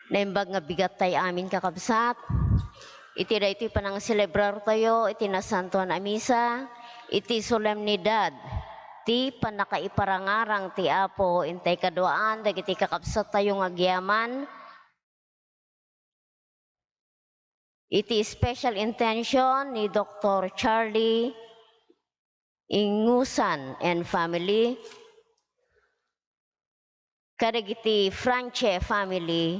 Naimbag nga bigat tayo amin kakabsat. Iti da iti panang celebrar tayo, iti nasantuan a misa, iti solemnidad, ti panakaiparangarang ti Apo, intay kaduaan, dagiti kakabsat tayo nga giyaman, iti special intention ni Dr. Charlie Ingusan and family, kadagiti Franche family,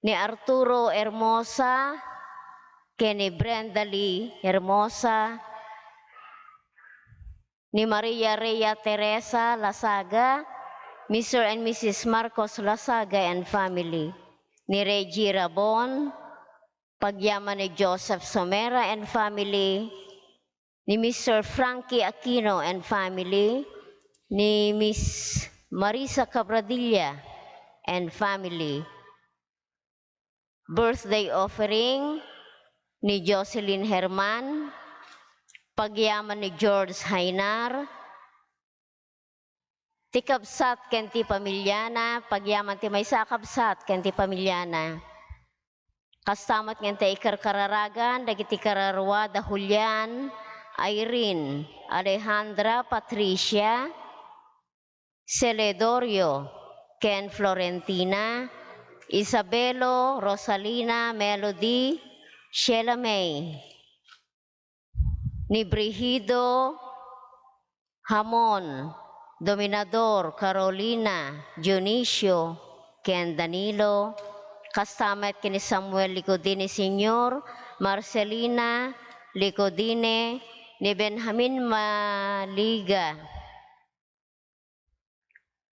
ni Arturo Hermosa, ni Brenda Lee Hermosa, ni Maria Rhea Teresa Lasaga, Mr. and Mrs. Marcos Lasaga and family, ni Reggie Rabon, pagyaman ni Joseph Somera and family, ni Mr. Frankie Aquino and family, ni Miss Marisa Cabradilla and family. Birthday offering ni Jocelyn Herman, pagyaman ni George Hainar, ti kabsat ken ti pamilyana, pagyaman ti maysa kabsat ken ti pamilyana. Kastamat ken ti ikarkararagan, dagiti kararwa da Julian, Irene, Alejandra, Patricia, Celedorio, Ken Florentina, Isabelo, Rosalina, Melody, Sheila May, ni Brigido, Hamon, Dominador, Carolina, Dionisio, Ken Danilo, kastamat kini Samuel Licodine Sr., Marcelina Licodine, ni Benjamin Maliga,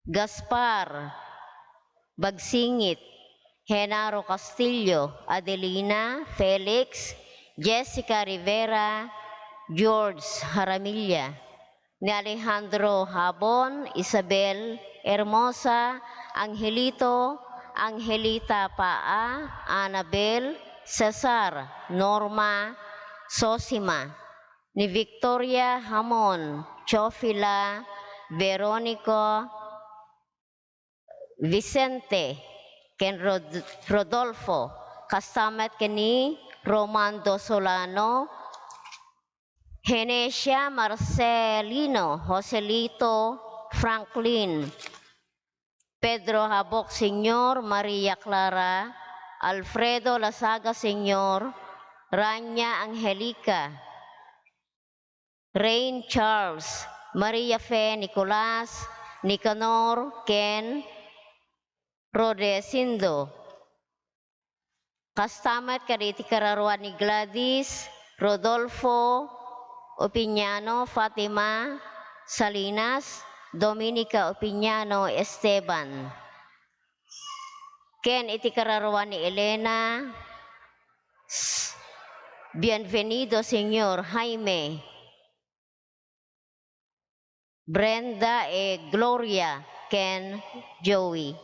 Gaspar Bagsingit, Genaro Castillo, Adelina, Felix, Jessica Rivera, George Haramilla, ni Alejandro Habon, Isabel Hermosa, Angelito, Angelita Paa, Annabel, Cesar, Norma, Sosima, ni Victoria Hamon, Chofila, Veronico, Vicente, ken Rodolfo, kastamat keni Romando Solano, Genesia Marcelino, Joselito Franklin, Pedro Habok Sr., Maria Clara, Alfredo Lasaga Sr., Rania Angelica, Rain Charles, Maria Fe Nicolas, Nicanor, Ken Rodesindo, kastamat kaditi kararwan ni Gladys, Rodolfo Opiniano, Fatima Salinas, Dominica Opiniano Esteban, Ken iti kararwan ni Elena, Bienvenido Señor Jaime, Brenda Gloria, Ken Joey.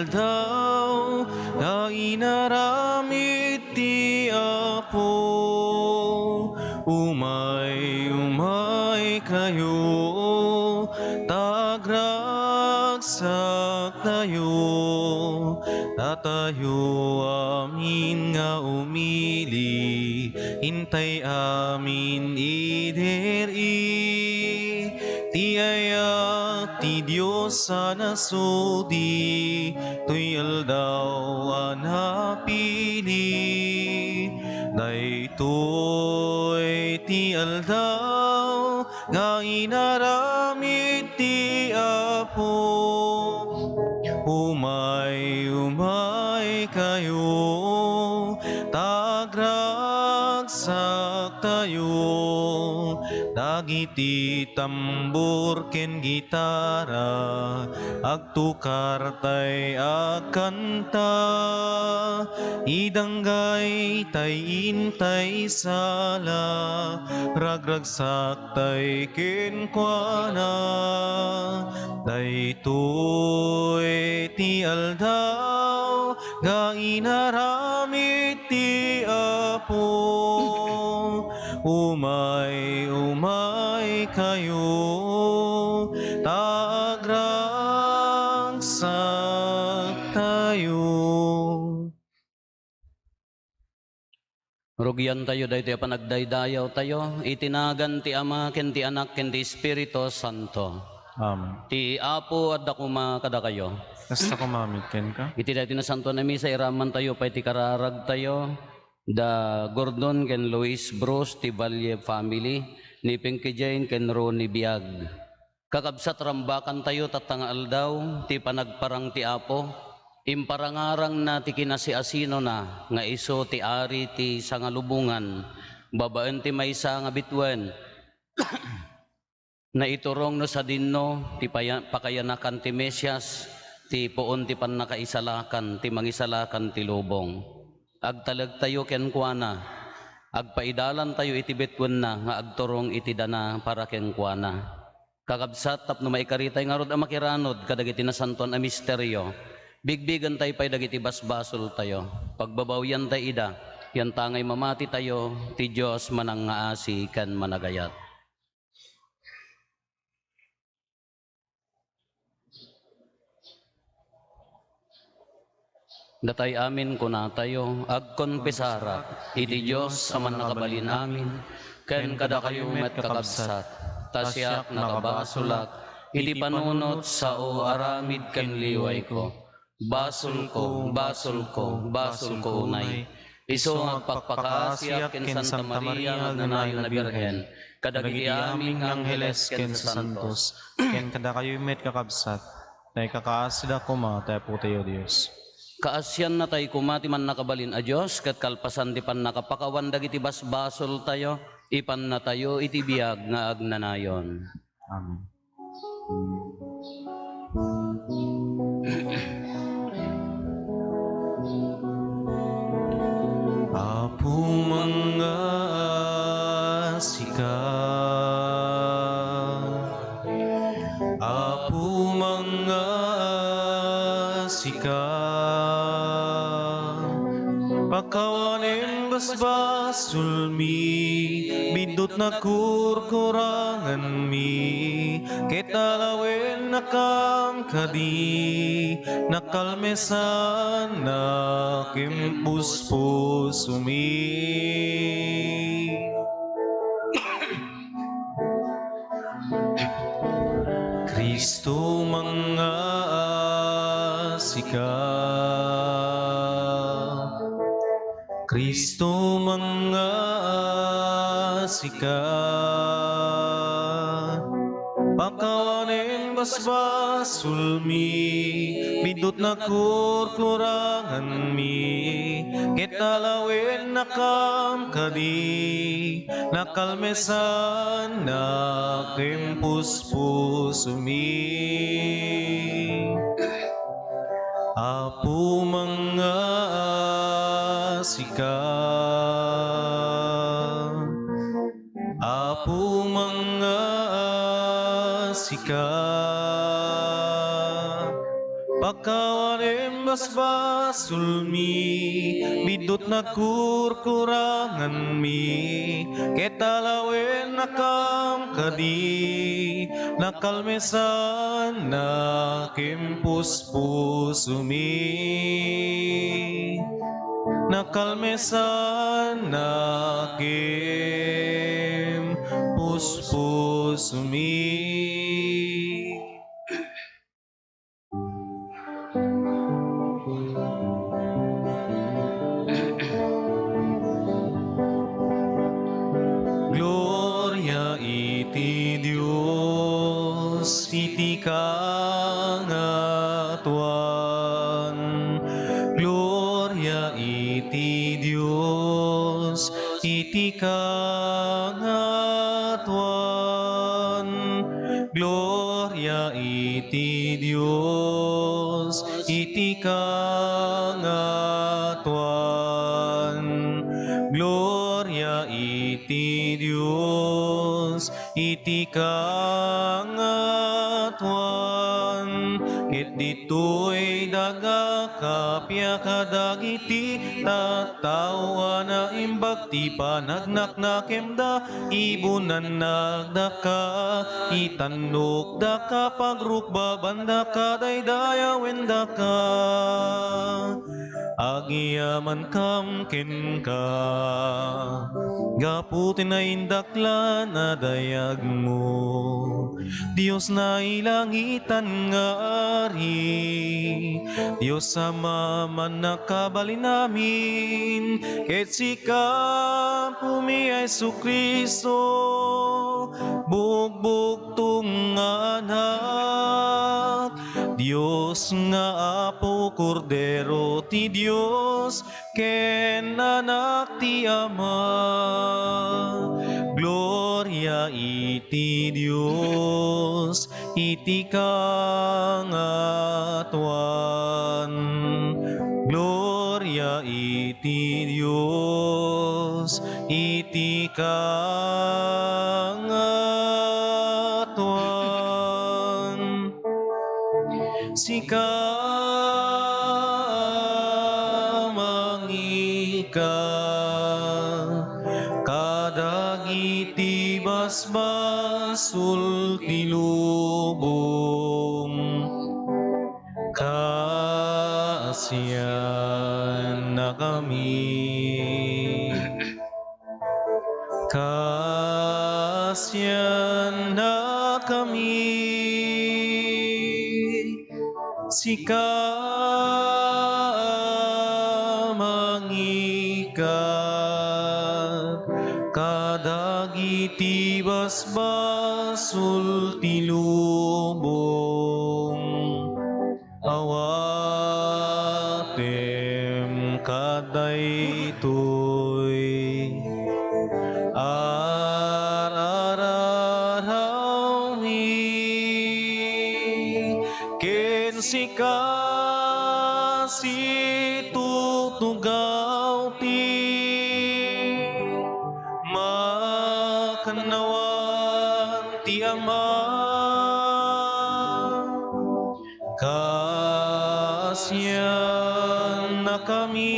aldaw nga inaramid ti Apo. Umay kayo, tagragsak tayo, tatayo amin nga umili, hintay amin ideri. Ti ayak ti Diyos sa nasudi, tuy aldaw anapili. Daytoy ti aldaw nga inaramid ti Apo. Umay kayo, tagragsak tayo, dagiti tambur ken gitara, agtukar tay agkanta, idanggay tay intay sala, ragragsak tay kenkwana. Daytoy ti aldaw nga inaramid ti Apo. Umay kayo, tagragsak tayo. Rugyan tayo daytoy panagdaydayaw tayo, itinagan ti Ama ken ti Anak ken ti Espiritu Santo. Amen. Ti Apo at dakuma kada kayo. Kasta kumamit ken ka? Iti daytoy na santo na misa iraman tayo pa iti kararag tayo. Da Gordon ken Luis Bruce ti Valle family, ni Pinky Jane ken Ronnie Biag. Kakabsat rambakan tayo tatanga aldaw ti panagparang ti Apo. Imparangarang na ti kinasiasino na nga iso ti ari ti sangalubungan. Babaan ti maysa nga bitwen. Na iturong no sa dinno ti pakayanakan ti Mesyas, ti poon ti pannakaisalakan, ti mangisalakan ti lubong. Agtalag tayo ken kuana, agpaidalan tayo iti betwen na nga agturong iti dana para ken kuana. Kakabsat tapno maikaritay nga rod amakiranod kadagiti nasanton a misteryo. Bigbigan tayo pay dagiti basbasol tayo. Pagbabawyan tayo ida, yan tangay mamati tayo, ti Diyos manang ngaasi kan managayat. Datay amin kuna tayo, agkonpesara, iti Diyos sa manakabalin amin, ken kada kayo met kakabsat, tasyak nakabasulak, iti panunot sa o aramid ken liway ko, basol ko, basol ko, basol ko unay, iso agpakpakaasyak ken Santa Maria agnanayon na Birhen, kadagiti aming angheles ken santos, ken kada kayo met kakabsat, na ikakaasida kuma tayo po tayo Diyos. Kaasyan na tayo kumati man nakabalin a Diyos, kat kalpasan di pan nakapakawan dagiti basbasol tayo, ipan na tayo iti biyag nga agnanayon. Amen. Apo mga sika, Apo mga sika, pakawanin basbasul mi, bidot na kurkurangan mi, ketalawen nakam kadi, nakalmesan na kimpuspus umi. Kristo mga sika, Kristo mga sika, pakawanin basbasul mi, bidot na kurkurangan mi, ketalawen nakam kadi, nakalmesan na kimpuspus umi. Apo mga sika, Apo mga sika, Pagkawalim basbasul mi, bidot na kurkurangan mi, ketalawen nakam kadi, nakalmesan na kimpuspusumi. Nakalmesan na kimpuspusumi. Gloria iti Dios, iti kangatuan. Gloria iti Dios, iti kangatuan. Gloria iti Dios, iti kangatuan. Gloria iti Dios, iti kangatuan. Ket ditoy daga kapya kadagiti tattawa na imbag ti panagnak na kemda ibunan nagdaka itanok daka pagrukba banda ka daydaya wendaka agiyaman kam ken ka gaputin na indakla na dayag mo Dios na ilangitan nga ari Dios sama man nakabali namin ket sika pumi Jesucristo bugbog tung anak Dios nga apo kordero ti Dios ken anak ti Ama Gloria iti Dios iti kangatuan Gloria iti Dios iti kangatuan sika mangika kadagiti basbasul tilubong kasiyan na kami kasiyan na kami sika mangika kadagiti basbasul tilubong awatem kadaytoy arararawi ken sika situtugaw ti makanawan ti Ama kasiyan na kami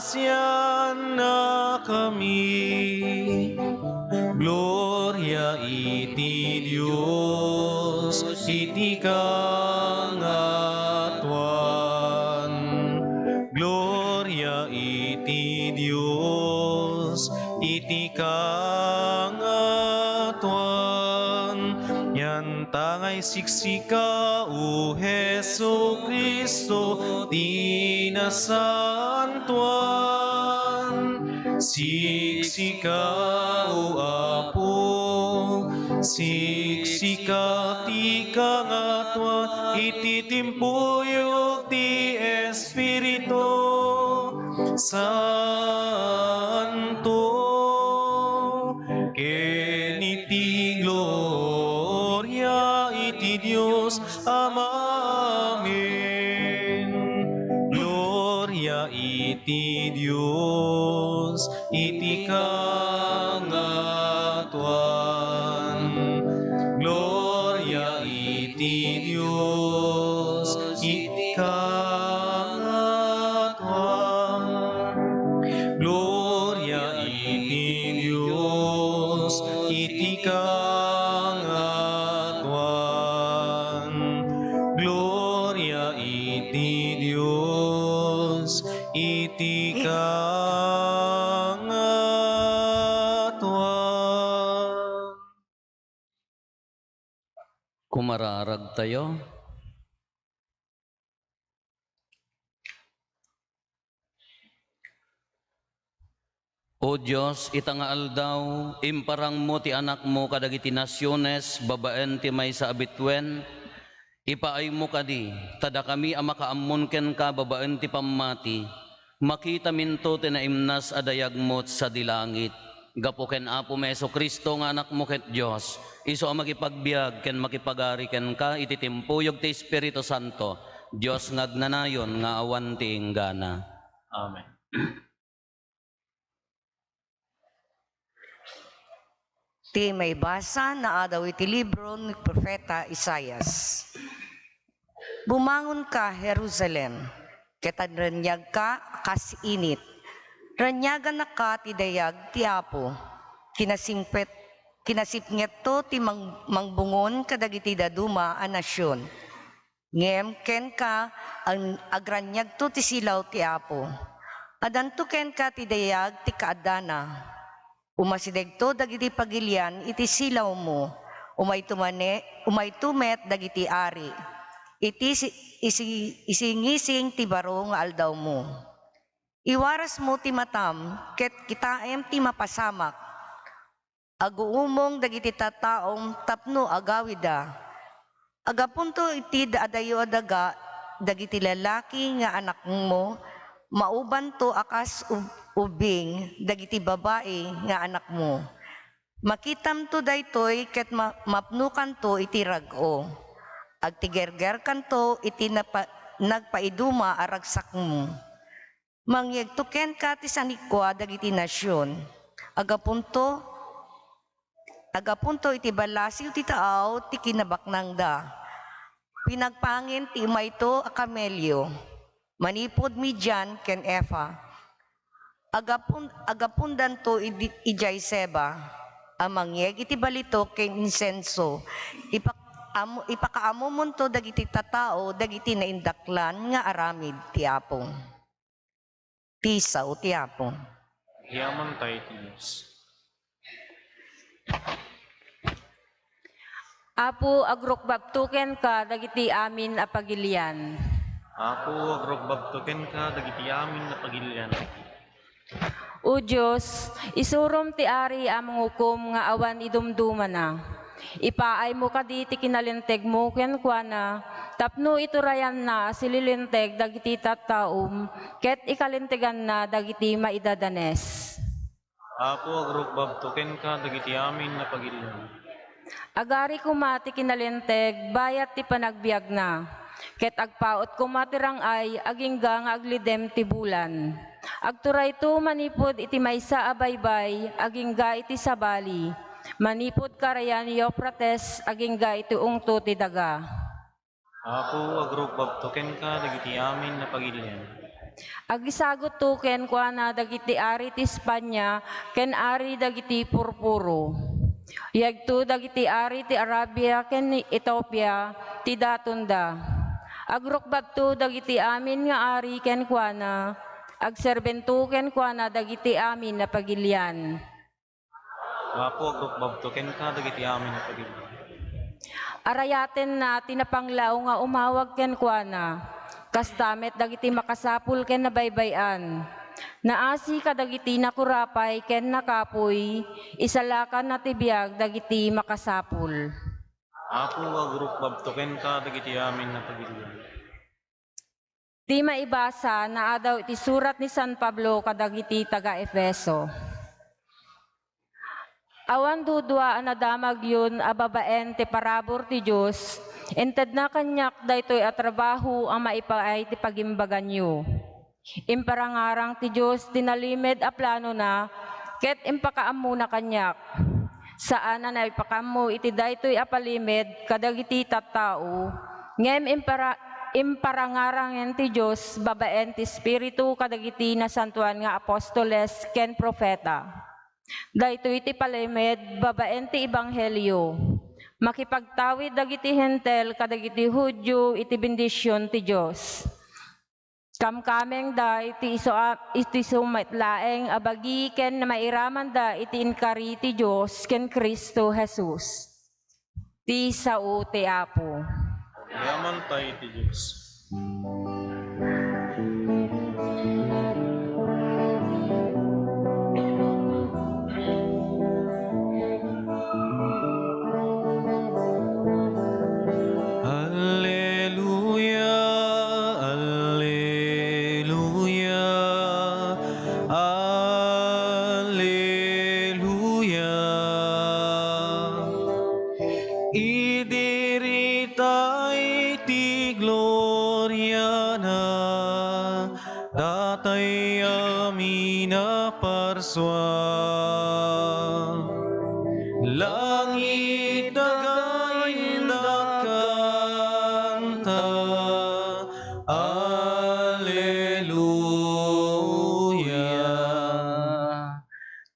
kasiyan na kami Gloria iti Dios iti kangatuan Gloria iti Dios iti kangatuan yan tangay siksika o Hesu Kristo di nasantuan siksika o Apo siksika ti kangatuan iti timpuyog ti Espiritu Santo ken iti gloria iti Dios Ama amen gloria iti Dios iti kangatuan gloria iti Diyos iti kangatuan. Gloria iti Diyos iti kangatuan. Gloria iti Diyos iti kangatuan. Kumararag tayo. O Diyos, ita nga aldaw, imparang mo ti anak mo kadagiti nasyones, babaen ti may sa abitwen, ipaay mo kadi, tada kami ang makaammon ken ka babaen ti pamati, makita minto ti naimnas adayag mo sa dilangit. Gapo ken Apo Meso Kristo nga anak mo ket Diyos, iso ang makipagbiag ken makipagari ken ka, iti timpuyog ti Espiritu Santo, Diyos ngagnanayon nga awan ti inggana. Amen. Ti may basa na adaw iti libro ni Propeta Isaias. Bumangon ka, Jerusalem, ketan ranyag ka kas init. Ranyagan na ka ti dayag ti Apo, kinasipnget to ti mangbungon kadagiti daduma a nasyon. Ngem ken ka ang agranyag to ti silaw ti Apo. Adanto ken ka ti dayag ti kaadana. Umasidegto dagiti pagilian iti silaw mo, umaytumet dagiti ari, iti isingising ti baro nga aldaw mo. Iwaras mo ti matam, ket kitaem ti mapasamak, aguumong dagiti tataong tapno agawida, agapunto iti adayo adaga, dagiti lalaki nga anak mo, mauban to akas ubing dagiti babae nga anak mo. Makitam to daytoy ket mapnukan to iti rag-o. Agtigerger kanto iti nagpaiduma aragsak mo. Mangyegtuken ka ti sanikwa dagiti nasyon. Agapunto iti balasiw ti taaw ti kinabaknang da. Pinagpangin ti umayto a kamelyo. Manipod Midian ken Efa. Agapundan to ijay seba, amangyeg iti balito ken insenso, ipakaamumon to dagiti tatao, dagiti naindaklan nga aramid ti Apo. Tisaw ti Apo. Yaman tayo ti Diyos. Apo, agrukbabtuken ka dagiti amin a pagilian. Apo, agrogbabtoken ka, dagiti amin na pagilian. O Diyos, isurom ti ari amang hukom nga awan idumduma na. Ipaay mo kaditi kinalinteg mo ken kuana, tapno iturayan na sililinteg dagiti tattaum, ket ikalintegan na dagiti maidadanes. Apo, agrogbabtoken ka, dagiti amin na pagilian. Agari kumati kinalinteg, bayat ti panagbiag na. Ket agpaot kumatirang ay, agingga nga aglidem ti bulan. Agturay to manipod iti maysa a baybay, agingga iti sabali. Manipod karayan Euphrates, agingga iti ungto ti daga. Apo, agrogbabtoken ka, dagiti amin na pagilian. Agisagot to ken kuana dagiti ari ti Espanya, ken ari dagiti purpuro. Yagto dagiti ari ti Arabia ken Ethiopia ti datunda. Agrukbabto dagiti amin nga ari ken kuana, agserbento ken kuana dagiti amin na pagilian. Apo, agrogbabtoken ka, dagiti amin na pagilian. Arayaten na tinapanglaw nga umawag ken kuana, kastamet dagiti makasapul ken nabaybayan. Naasi kadagiti nakurapay ken nakapoy, isalakan na tibiyag dagiti makasapul. Apo, agrogbabtoken ka, dagiti amin na pagilian. Di maibasa na adaw iti surat ni San Pablo kadagiti taga Efeso. Awan dudwa ang nadamag yun ababaen ti parabor ti Diyos, ented na kanyak daytoy a trabaho ang maipaay ti pagimbagan yu. Imparangarang ti Diyos tinalimed a plano na, ket impakaam muna kanyak. saan na ipakamu iti daytoy apalimed kadagiti tattao ngem imparangarangen ti Dios babaen ti Espiritu kadagiti nasantuan nga apostoles ken propeta. Daytoy iti palimed babaen ti ebanghelyo. Makipagtawid dagiti hentel kadagiti Hudyo iti bendisyon ti Dios. Kamkameng da iti sumaitlaeng abagi ken na mairaman da iti inkari ti Dios ken Kristo Jesus. Ti sao ti Apo. Yaman tayo ti Diyos. Alleluia, alleluia, alleluia. Idirita iti gloria na, datay amina parswa. Langit dagainda kanta, alleluia.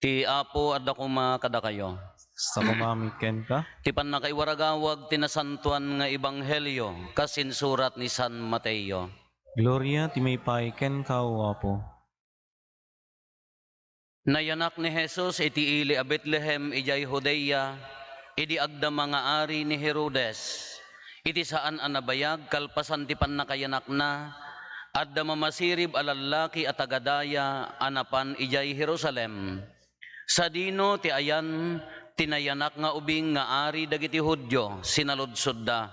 Ti Apo adda kuma kada kayo. Sa kumamiken ka, Ti panakaiwaragawag tinasantuan nga ebanghelyo kasinsurat ni San Mateo. Gloria ti may paiken ka, o Apo. Nayanak ni Jesus iti ili a Bethlehem ijay Judea, idi agda mga ari ni Herodes. Iti saan anabayag kalpasan ti pannakayanak na, adda mamasirib alalaki at agadaya anapan ijay Jerusalem. Sa dino ti ayan tinayanak nga ubing nga ari dagiti Hudyo sinaludsod da.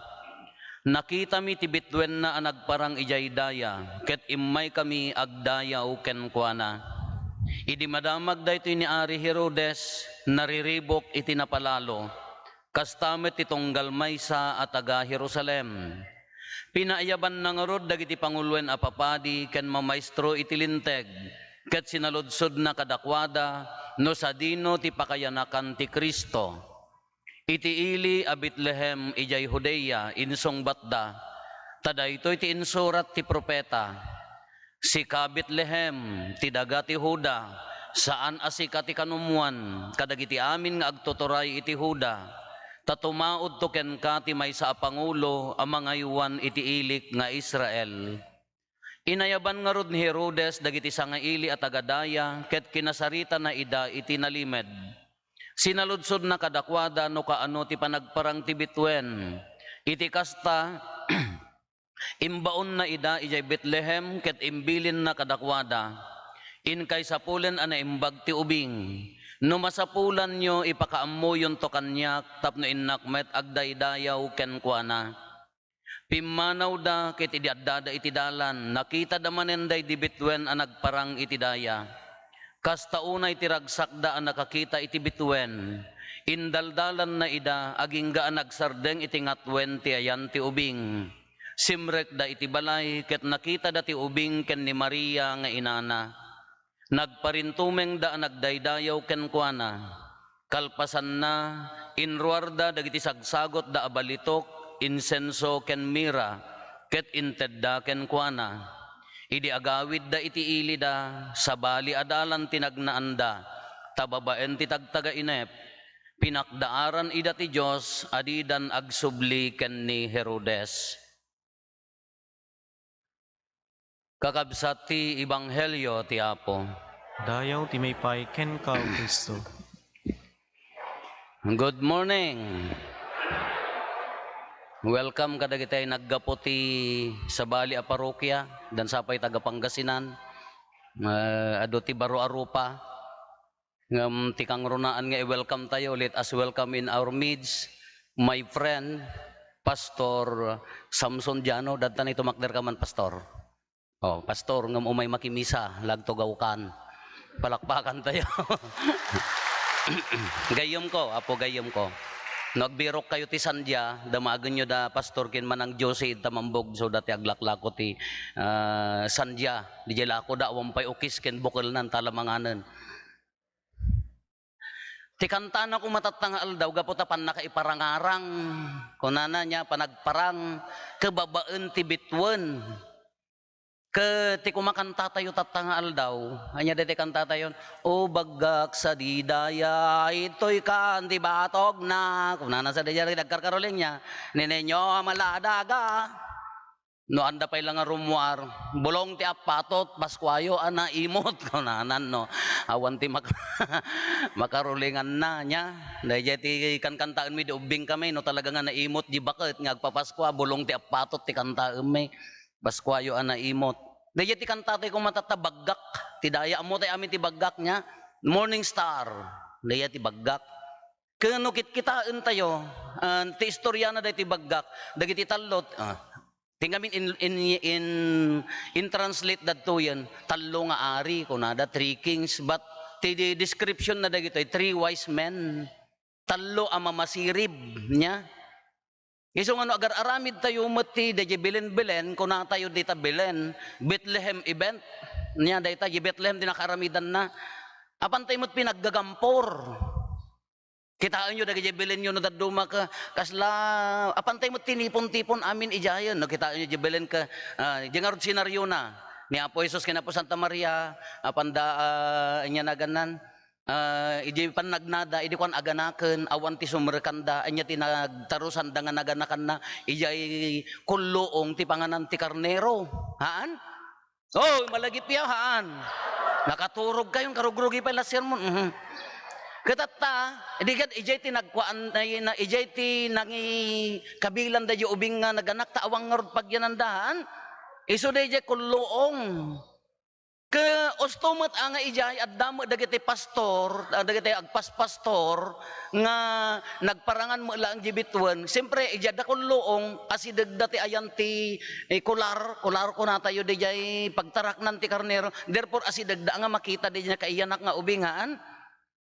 Nakita mi ti bitwen na anagparang ijay daya, ket immay kami agdayaw ken kuana. Idi madamag daytoy ni Ari Herodes, nariribok iti napalalo, kastamet itong galmaysa at taga Jerusalem. Pinaayaban ng rod dagiti pangulwen a papadi ken mamaestro iti linteg, ket sinaludsod na kadakwada no sa dino ti pakayanakan ti Kristo. Iti ili a Bethlehem ijay Judea insong batda, tadaytoy ti insurat ti propeta. Si ka Bethlehem, ti daga ti Huda, saan asika ti kanumuan, kadagiti amin nga agtuturay iti Huda, tatumaod to ken ka ti maysa a pangulo a mangaywan iti ilik nga Israel. Inayaban nga rod ni Herodes dagiti sangaili at agadaya, ket kinasarita na ida iti nalimed. Sinaludsod na kadakwada no kaano ti panagparang ti bitwen, iti kasta imbaon na ida ijay Bethlehem ket imbilin na kadakwada. In kay sapulen ana imbag ti ubing. No masapulan nyo ipakaammo yon to kanyak tapno innakmet agdaydayaw ken kuana. Pimmanaw da ket idi addada iti dalan. Nakita da manenday di bitwen a nagparang iti daya. Kasta unay ti ragsak da ang nakakita iti bitwen. Indaldalan na ida agingga ang nagsardeng iti ngatwen ti ayan ti ubing. Simrek da iti balay, ket nakita da ti ubing ken ni Maria nga inana. Nagparintumeng da nagdaydayaw ken kuana. Kalpasan na, inruarda dagiti sagsagot da abalitok, insenso ken mira, ket inted da ken kuana. Idi agawid da iti ili da, sabali adalan tinagnaan da, tababaen ti tagtaga inep, pinakdaaran ida ti Diyos, adidan agsubli ken ni Herodes. Kakabsat ti Ebanghelyo ti Apo. Dayaw ti may paiken ka, o Kristo. Good morning. Welcome kadagitay naggapo ti sabali a parokya dan sapay taga Pangasinan. Ado ti Baro Arupa. Ngam ti kang runaan nga i-welcome tayo. Let us welcome in our midst my friend Pastor Samson Jano. Dadtan ito makder ka man, Pastor. Oh, Pastor, ngam umay makimisa, lagtogaw kan. Palakpakan tayo. Gayom ko, Apo gayom ko. Nagbirok kayo ti Sandya, damagan nyo da Pastor kin manang Jose tamambog so dati aglaklako ti Sandya. Di jela ako da wampay ukis ken bukal nan talamanganan. Ti kanta na kung matatangal daw, gaputapan na kaiparangarang, kunana niya panagparang, kababaan ti bitwen. Ke ti kumakanta tayo tatangal daw, anya deti kanta tayo, o bagak sa didaya, ito'y kanti batog na, kunana sa didaya, nagkarkaroling niya, ninenyo maladaga, no anda pa ilang rumwar, bulong ti apatot, paskwayo, ana imot, kunanan no, awan ti makarulingan na niya, dahil ti kankantaan mi di ubing kami, no talaga nga naimot, di bakit, nga agpapaskwa, bulong ti apatot, ti kantaan mi, paskwayo, ana imot. Dahil ti kantatay kung matatabaggak, ti daya mo tayo amin ti baggak niya, morning star, dahil ti baggak. Kano kitaan tayo, ti istorya na dahil ti baggak, dahil ti talot, tinggamin in translate that to yan, talo nga ari, kunada, 3 kings, but the description na dagito ay 3 wise men, talo ang mamasirib niya. Iso nga no, agar aramid tayo mati, dahi Belen, kuna tayo dita Belen, Bethlehem event, niya dahi tayo, Bethlehem din nakaramidan na, apan tayo mo't pinaggagampor, kitaan nyo, dagi Belen nyo, no, daduma ka, kasla, apantay mo tinipon-tipon amin ijayan, no, kitaan nyo, Belen ka, jangarod senaryo na, ni Apo Jesus, kinapo Santa Maria, apanda, niya na ganan, iji panagnada, idi kwan aganaken, awan ti sumrekanda, anya tinagtarusan, dangan naganakan na, ijay kulloong ti panganan ti karnero, haan? Oh, malagip ya, haan? Nakaturog kayong karugrugi pa ilasyan mo, Katata, edigat ijay ti nagkuan na ijay ti nangi kabilan da ubing nga naganak ta awang ngarod pagyanandahan. Isu da ijay kulloong. Ke ostomat anga ijay addamo dagiti pastor, dagiti agpaspastor nga nagparangan mo lang jibitwen. Siyempre ijay da kulloong asidagda ti ayan ti kular ko na tayo dijay pagtarak nan ti karnero. Therefore asidagda nga makita dijay kaiyanak nga ubingaan.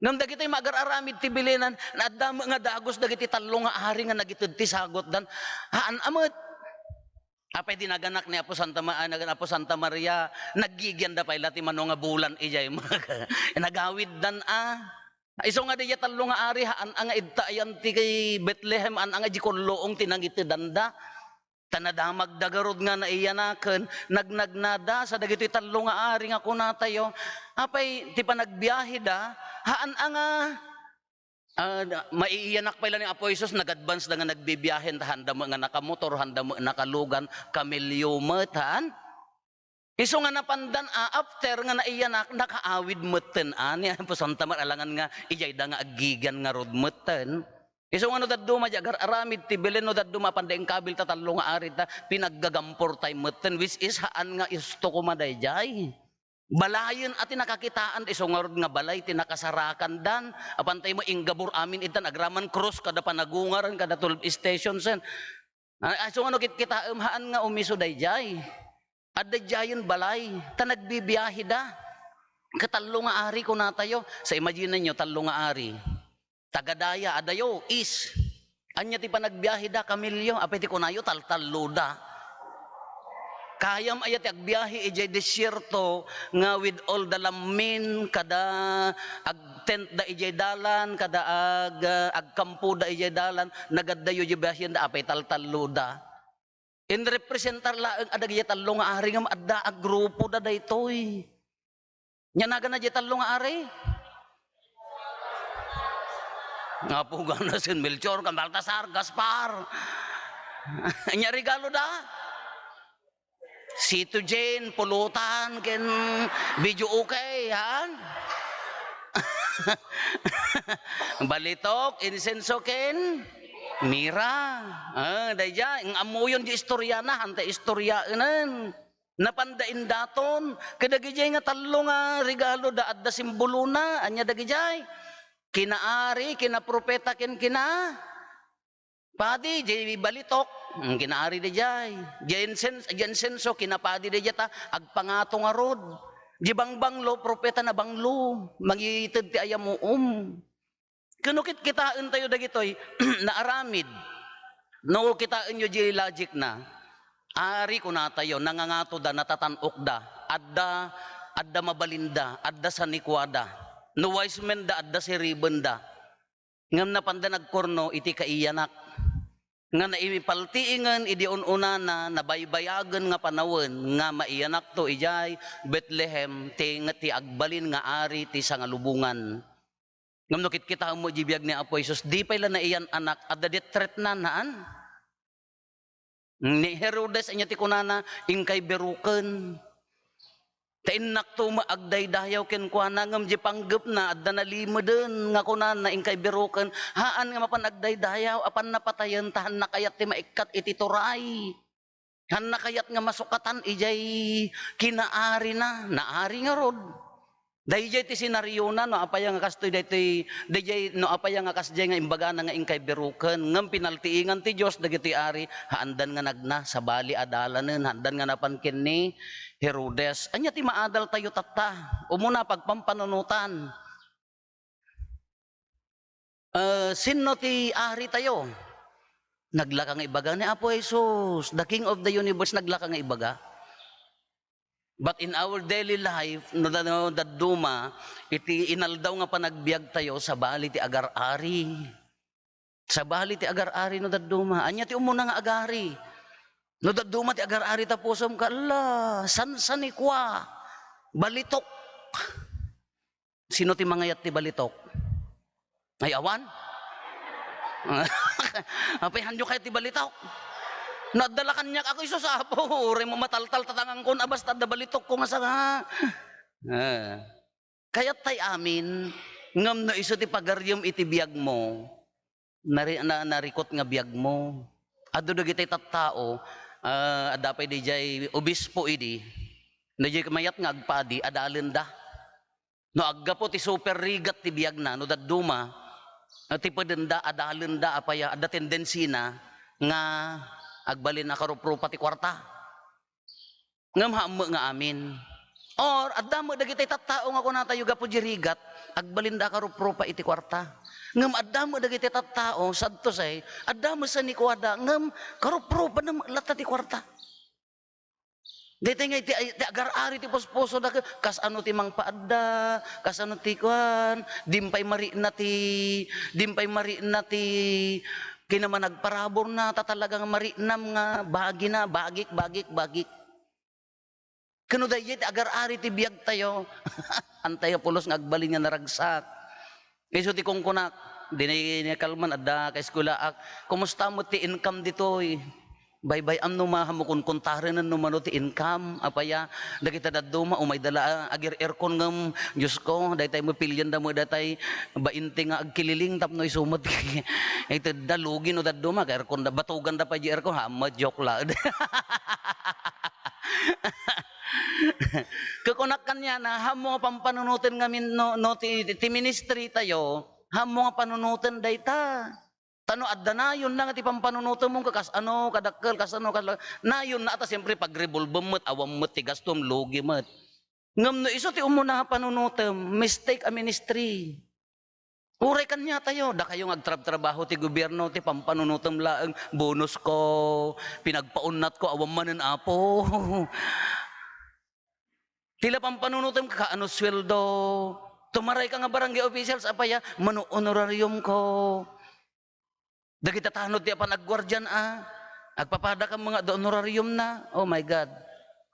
Nang dagiti magar-aramid ti bilinan, na adamo nga dagos dagiti talo nga ari nga nagitud ti sagot dan, haan amot. Apay dinaganak ni Apo Santa Maria, naggigyan da pa ila ti mano nga bulan ijay nagawid dan Iso nga diya talo nga ari haan nga idta ayan ti kay Bethlehem an nga jikolloong tinangitidan da. Tanadamag dagarod nga naiyanaken, nagnagnada sa dagiti talo nga ari nga kuna tayo. Apay ti panagbiyahe da, haan nga maiiyanak pa ilan ni Apo Jesus, nag-advance na nga nagbibiyahen, handa mo nga nakamotor, handa mo nakalugan, kamilyo metan. Iso nga napandan, after nga naiyanak, nakaawid meten niya po Santa Maria, alangan nga, ijay da nga agigan nga rod meten. Iso nga no daduma, jagar aramid, tibili no daduma, pandaing kabil tatalo nga arit, pinaggagampor tayo meten, which is haan nga isto kumaday jay. Balayon at tinakakitaan, iso nga rod nga balay, tinakasarakan dan, apantay mo inggabor amin itan, agraman cross, kada panagungaran, kada 12 stations, iso nga no kita haan nga umiso day jay. Adda jayon balay, ta nagbibiyahe da. Katalo nga ari ko na tayo. Sa imagine nyo, talo nga ari. Tagadaya, adayo, is. Anya ti pa nagbiyahe da, kamilyo. Apeti ko na yo, taltalo da. Kayam ayat agbiyahe ijay desierto nga with all the lamin, kada agtent da ijay dalan, kada agkampo da ijay dalan, nagadayo ijay biyahe da, apay taltalo da. In representar laeng adagya talo nga ari nga adda ag grupo da daytoy. Nya naga na talo nga ari. Nga po gana sin Melchor, Baltasar, Gaspar. Nya regalo da. Sito Jane, pulutan, ken video okay, han? Balitok, insenso ken mira. Dayja, ang amuyon di istorya na, hanta istorya inan. Napandain daton, kadagijay nga talo nga regalo da adda simbolo na, anya dagijay. Kinaari, kinapropeta ken kina. Padi, jay balitok, kinaari dayjay. Jensenso, kinapadi dayjay ta, agpangato nga rod. Di bangbanglo, propeta na banglo, mangited ti ayam mo Kanukit kitaan tayo dagitoy na aramid. No kitaan nyo di logic na. Ari ko na tayo, nangangato da, natatanok da. Adda mabalinda, adda sanikwada. No wise men da, adda si ribbon da. ngam na panda nagkorno iti kaiyanak. Nga naimipaltiingan idi ununana nabaybayagan nga panawon nga maiyanak to ijay Bethlehem ti agbalin nga ari ti sangalubungan. Ngam no kita mo jibiyag ni Apo Jesus di pa ila na iyan anak adda detret na naan. Ni Herodes anya ti kunana ingkay beruken. Tainak to maagdaydayaw ken kuana ngam ji panggep na adda na limeden nga kunana ingkay beruken haan nga mapanagdaydayaw apan napatayen tahan nakayat ti maikat iti turay. Han nakayat nga masukatan ijay kinaari na naari nga rod. Dayjay ti senaryo na no apaya nga kastoy dayjay no apaya nga kasjay nga imbaga na nga ingkay beruken ngam pinaltiingan ti Dios dagiti ari haandan nga nagna sa bali adalanen haandan nga napanken ni Herodes. Anya ti maadal tayo tatta umuna pagpampanunutan. Sino ti ari tayo? Naglaka nga ibaga ni Apo Jesus, the King of the universe, naglaka nga ibaga. But in our daily life, no daduma, iti inaldaw nga panagbiag tayo sa bali ti agar-ari. Sa bali ti agar-ari no daduma. Anya ti umuna nga agari. No daduma ti agar-ari tapusom ka, ala, san ikwa, balitok. Sino ti mangayat ti balitok? Ay awan? Apay handyo kayo ti balitok. Nadala kanyak ako iso sa Apo. Uri mo mataltal tatangang kon abas tada balitok ko nga sa nga. Kaya tay amin ngam no iso ti pagaryom iti biag mo. Narikot nga biag mo. Adu dagiti tattao adapay dijay obispo idi. Dijay kamayat nga agpadi adalen da. No aggapo ti super rigat ti biag na no dadduma. Ti padenda adalen da apaya ada tendensi na nga agbalin na karupro pati kwarta. Ngam hamu nga amin. Or adamo dagiti tattao nga kuna tayo gapo jirigat agbalin da karupro pa iti kwarta. Ngam adamo dagiti tattao sadto say adamo sa ni kuada ngam karupro pa na lata ti kwarta. Dito nga iti agar-ari ti posposo da kas ano ti mangpaadda, kas ano ti kuan, dimpay mari na ti kinaman nagparabor na tatalagang marinam nga bagik. Kano dayjay ti agar-ari ti biag tayo. Antay pulos nga agbalin nga naragsak. Iso ti kungkunak, dinay kalman adda ka eskulaak. Kumusta mo ti income ditoy? Bye-bye am no mahamukon kontaren no mano ti income apaya dagita dadduma umay dala agir aircon ngam Dios ko daytay mo pilyan da mo datay bainte nga agkililing tapno isumot ito dalugi no dadduma ka aircon da batugan da pa di aircon ha joke la. Kukunakan niya na hamo pampanunutin ngamin no ti ministry tayo hamo nga panunutin dayta. Tano adda na yun na nga ti pampanunuto mong kas ano kadakkel kas ano na yun na ata siyempre pag revolve met awam met ti gastom logi met ngam no iso ti umuna panunutem mistake a ministry. Uray kanya tayo da kayo agtrabaho ti gobyerno ti pampanunutem laeng bonus ko pinagpaunat ko awam manen Apo. Tila pampanunutem ka ano sweldo tumaray ka nga barangay officials apaya mano honorarium ko. Dagita tanod ti apan agwardyan agpapada ka mga honorarium na. Oh my God.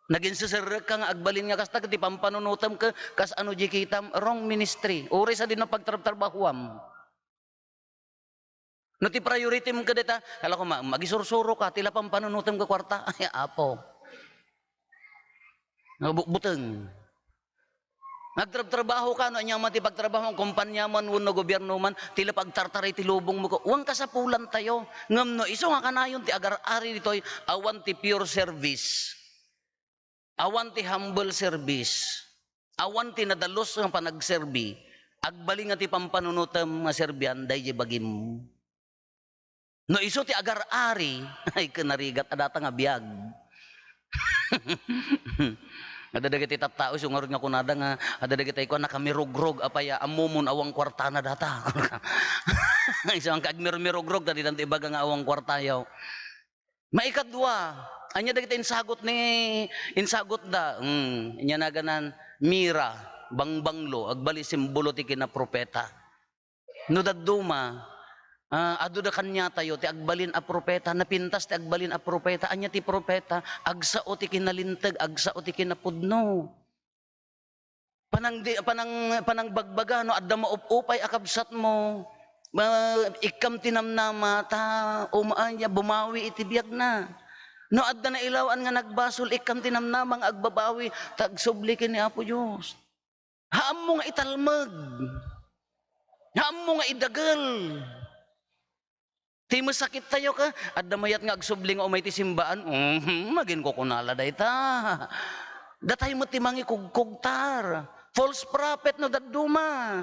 Naging suserek ka nga agbalin nga kasta ti pampanunutam ka kas ano di kitam wrong ministry. Uri sa din na pagtrabahuam. No ti priority mo ka dita, kala ko magisursuro ka tila pampanunutam ka kwarta. Ay Apo. Buteng. Nagtrabaho ka, no, anyang mati pagtrabaho, kumpanya man, no gobyerno man, tila pagtartaray ti lubong mo ko, uwang kasapulan tayo. Ngam no, iso nga kanayon, ti agar-ari dito'y, awan ti pure service, awan ti humble service, awan ti nadalos nga panagserbi, agbaling nga ti pampanunutam nga serbian, dahi bagim. No, iso ti agar-ari, ay kanarigat, adata nga biyag. Ada dagiti tattao sungarod nga kunada nga ada dagiti ko nakamirogrog apaya amumon awang kwarta na data. Iso ang kagmirogrog tadi danti ibaga nga awang kwarta yaw. Maikadwa, anya dagiti insagot da. Nya naganan mira bangbanglo agbali simbolo ti kina propeta. No dadduma, adu da kanya tayo, ti agbalin a propeta, napintas ti agbalin a propeta, anya ti propeta, agsao ti kinalintag, agsao ti kinapudno. Panang bagbaga, no, adda maupupay akabsat mo, ikam tinamnama, ta umaanya, bumawi iti biyag na. No, adda na ilawan nga nagbasol, ikam tinamnamang agbabawi, tagsublikin ni Apo Diyos. Haam mo nga italmag, haam mo nga idagal. Ti masakit tayo ka, adda mayat nga agsubling o may ti simbaan, magin ko kunala day ta. Datay mo ti mangi kugkugtar. False prophet no dadduma.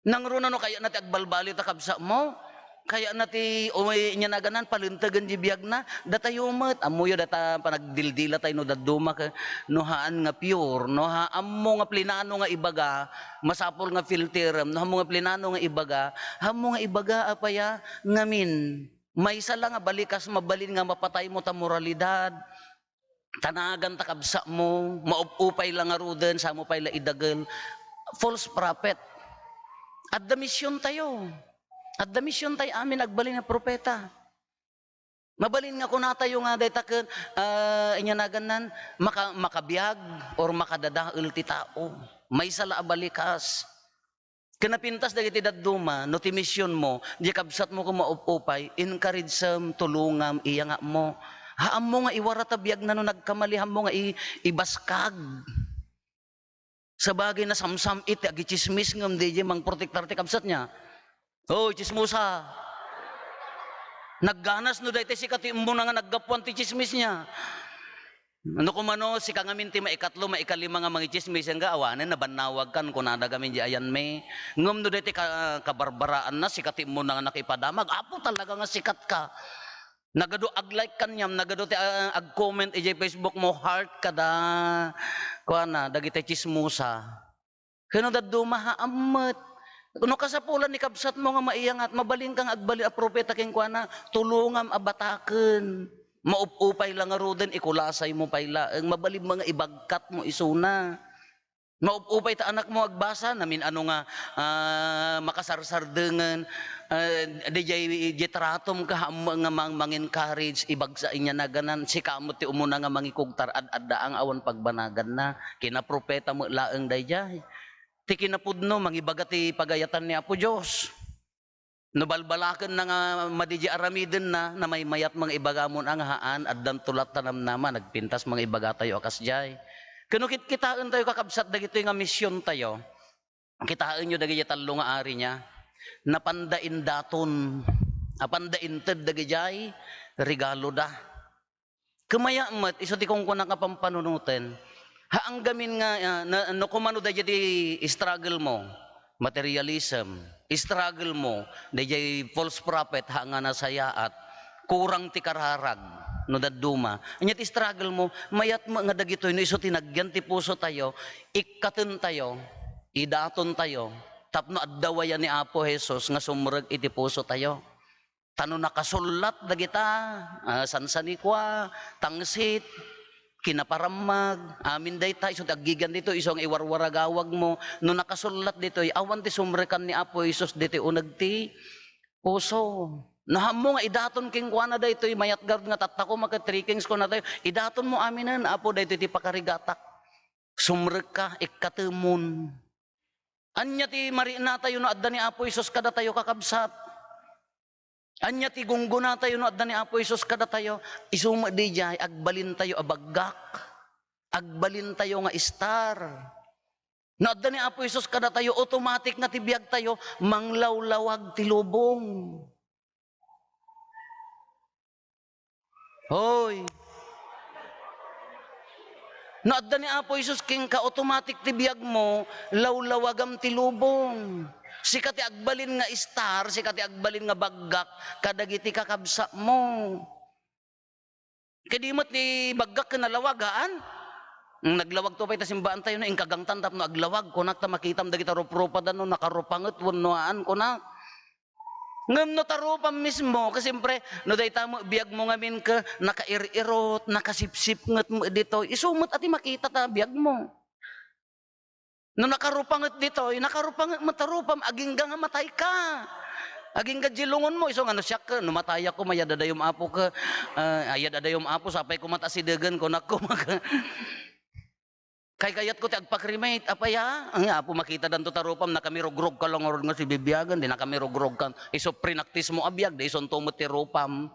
Nangruna no kaya nati agbalbali ta kabsa mo. Kaya nati umay nya naganan paluntagan di biyag na. Datay umat. Amuyo data panagdildila tayo no dadduma ka. No haan nga pure. No haam mo nga plinano nga ibaga. Masapol nga filter. No haam mo nga plinano nga ibaga. Haam mo nga ibaga apaya ngamin. May isa lang nga balikas mabalin nga mapatay mo ta moralidad. Tanagan takabsa mo, maupupay lang nga ruden, sa mo pay la idagal. False prophet. At the mission tayo. At the mission tayo amin agbalin nga propeta. Mabalin nga kuna tayo nga daytaken inyanagan makabiyag or makadadael ti tao. May sala abalikas. Kinapintas dagiti dadduma, no ti mission mo, di kabsat mo kung maupupay, encourage sam, tulungam, iya nga mo. Haam mo nga iwarata biyag na no nagkamali, haam mo nga ibaskag. Sa bagay na samsam iti, agichismis ngam di mang protektar ti kabsat niya. Oh, chismusa. Nagganas no dahil si kati mo na nga naggapuan ti chismis niya. Ano kumano, si kangamin ti maikatlo, maikalima nga mga chismis nga awanan, nabanawag kan kung nadagamin di ayan may. Ngam no dahil kabarbaraan na, si kati mo na nga nakipadamag, apo talaga nga sikat ka. Nagado ag-like kanyam, nagado ti ag-comment ijay Facebook mo, heart kada, kuana, dagiti chismusa. Kano dadduma haamat. Kuno kasapulan ni kabsat mo nga maiyangat, mabaling kang agbali a propeta king kuana, tulungam abataken. Maupupay lang nga ruden, ikulasay mo payla, mabaling mga ibagkat mo isuna. Maupupay ta anak mo agbasa, namin ano nga makasarsardengan, di tratom ka nga mang-encourage, ibagsa inya na ganan, si kamot ti umuna nga mangikugtar ad-adda ang awan pagbanagan na, kinapropeta mo laeng dayjay. Ti kinapudno, mangibaga ti pagayatan ni Apo Diyos. Nabalbalakan na nga madiji aramiden na may mayat mga ibagamon ang haan, addan tulat tanam naman, nagpintas mga ibaga tayo akas jay. Kano kitaan tayo kakabsat dagito nga misyon tayo, kitaan nyo dagiti talo nga ari niya, napandain daton, apandain ted dagijay, regalo da. Kumaya mat, iso ti kong kunang kapampanunutin, haang gamin nga, no kumano dagiti struggle mo, materialism, struggle mo, dagiti false prophet, haanga nasayaat, kurang ti kararag, no dadduma. Anya ti struggle mo, mayat mo nga dagitoy, no iso tinagyan ti puso tayo, ikaten tayo, idaton tayo, tapno addawayan ni Apo Jesus nga sumreg iti puso tayo. Tano nakasulat dagita, sansanikwa, tangsit, kinaparamag, amin day tayo, so tagigan dito, isong iwarwaragawag mo, no nakasulat dito, awan ti sumrekan ni Apo Jesus dito unag ti puso. Naham mo nga idaton king kuana day ito, mayat guard nga tatako maka-3 ko na tayo, idaton mo aminan, Apo day ito ti pakarigatak. Sumrek ka, ikatemon. Anya ti marina tayo no adda ni Apo Isos kada tayo kakabsat. Anya ti gungguna tayo no adda ni Apo Isos kada tayo, isuma di jay, agbalin tayo abaggak. Agbalin tayo nga star. No adda ni Apo Isos kada tayo, automatic nga ti biyag tayo, manglawlawag ti lubong. Hoy. No adda ni Apo Isus king ka automatic ti biyag mo lawlawagam ti lubong. Sikati agbalin nga star, sikati agbalin nga baggak kadagiti kakabsa mo. Kadimot ni baggak kinalawagaan. Naglawag to pay ta simbaan tayo no ingkagang tantap no aglawag kunak ta makitam dagiti rupropadan no nakarupanget wennoan kunak. Ngam no tarupam mismo, kasi siyempre, no day tamo, biyag mo ngamin ka, nakair-irot, nakasipsip ngat mo dito, isumot ati makita ta, biyag mo. No nakarupangat dito, nakarupangat matarupam, aging nga matay ka. Aging gajilungon mo, iso nga no siya ka, numatay ako, mayadadayom apo ka, ayadadayom apo, sapay ko matasidagan ko, nako, kay kayat ko ti agpakrimate, apaya, ang apo makita dan to tarupam, na kami rogrog ka lang, nga si bibiyagan, di na kami rogrog ka, iso prinaktis mo abiyag, di ison tumot ti rupam.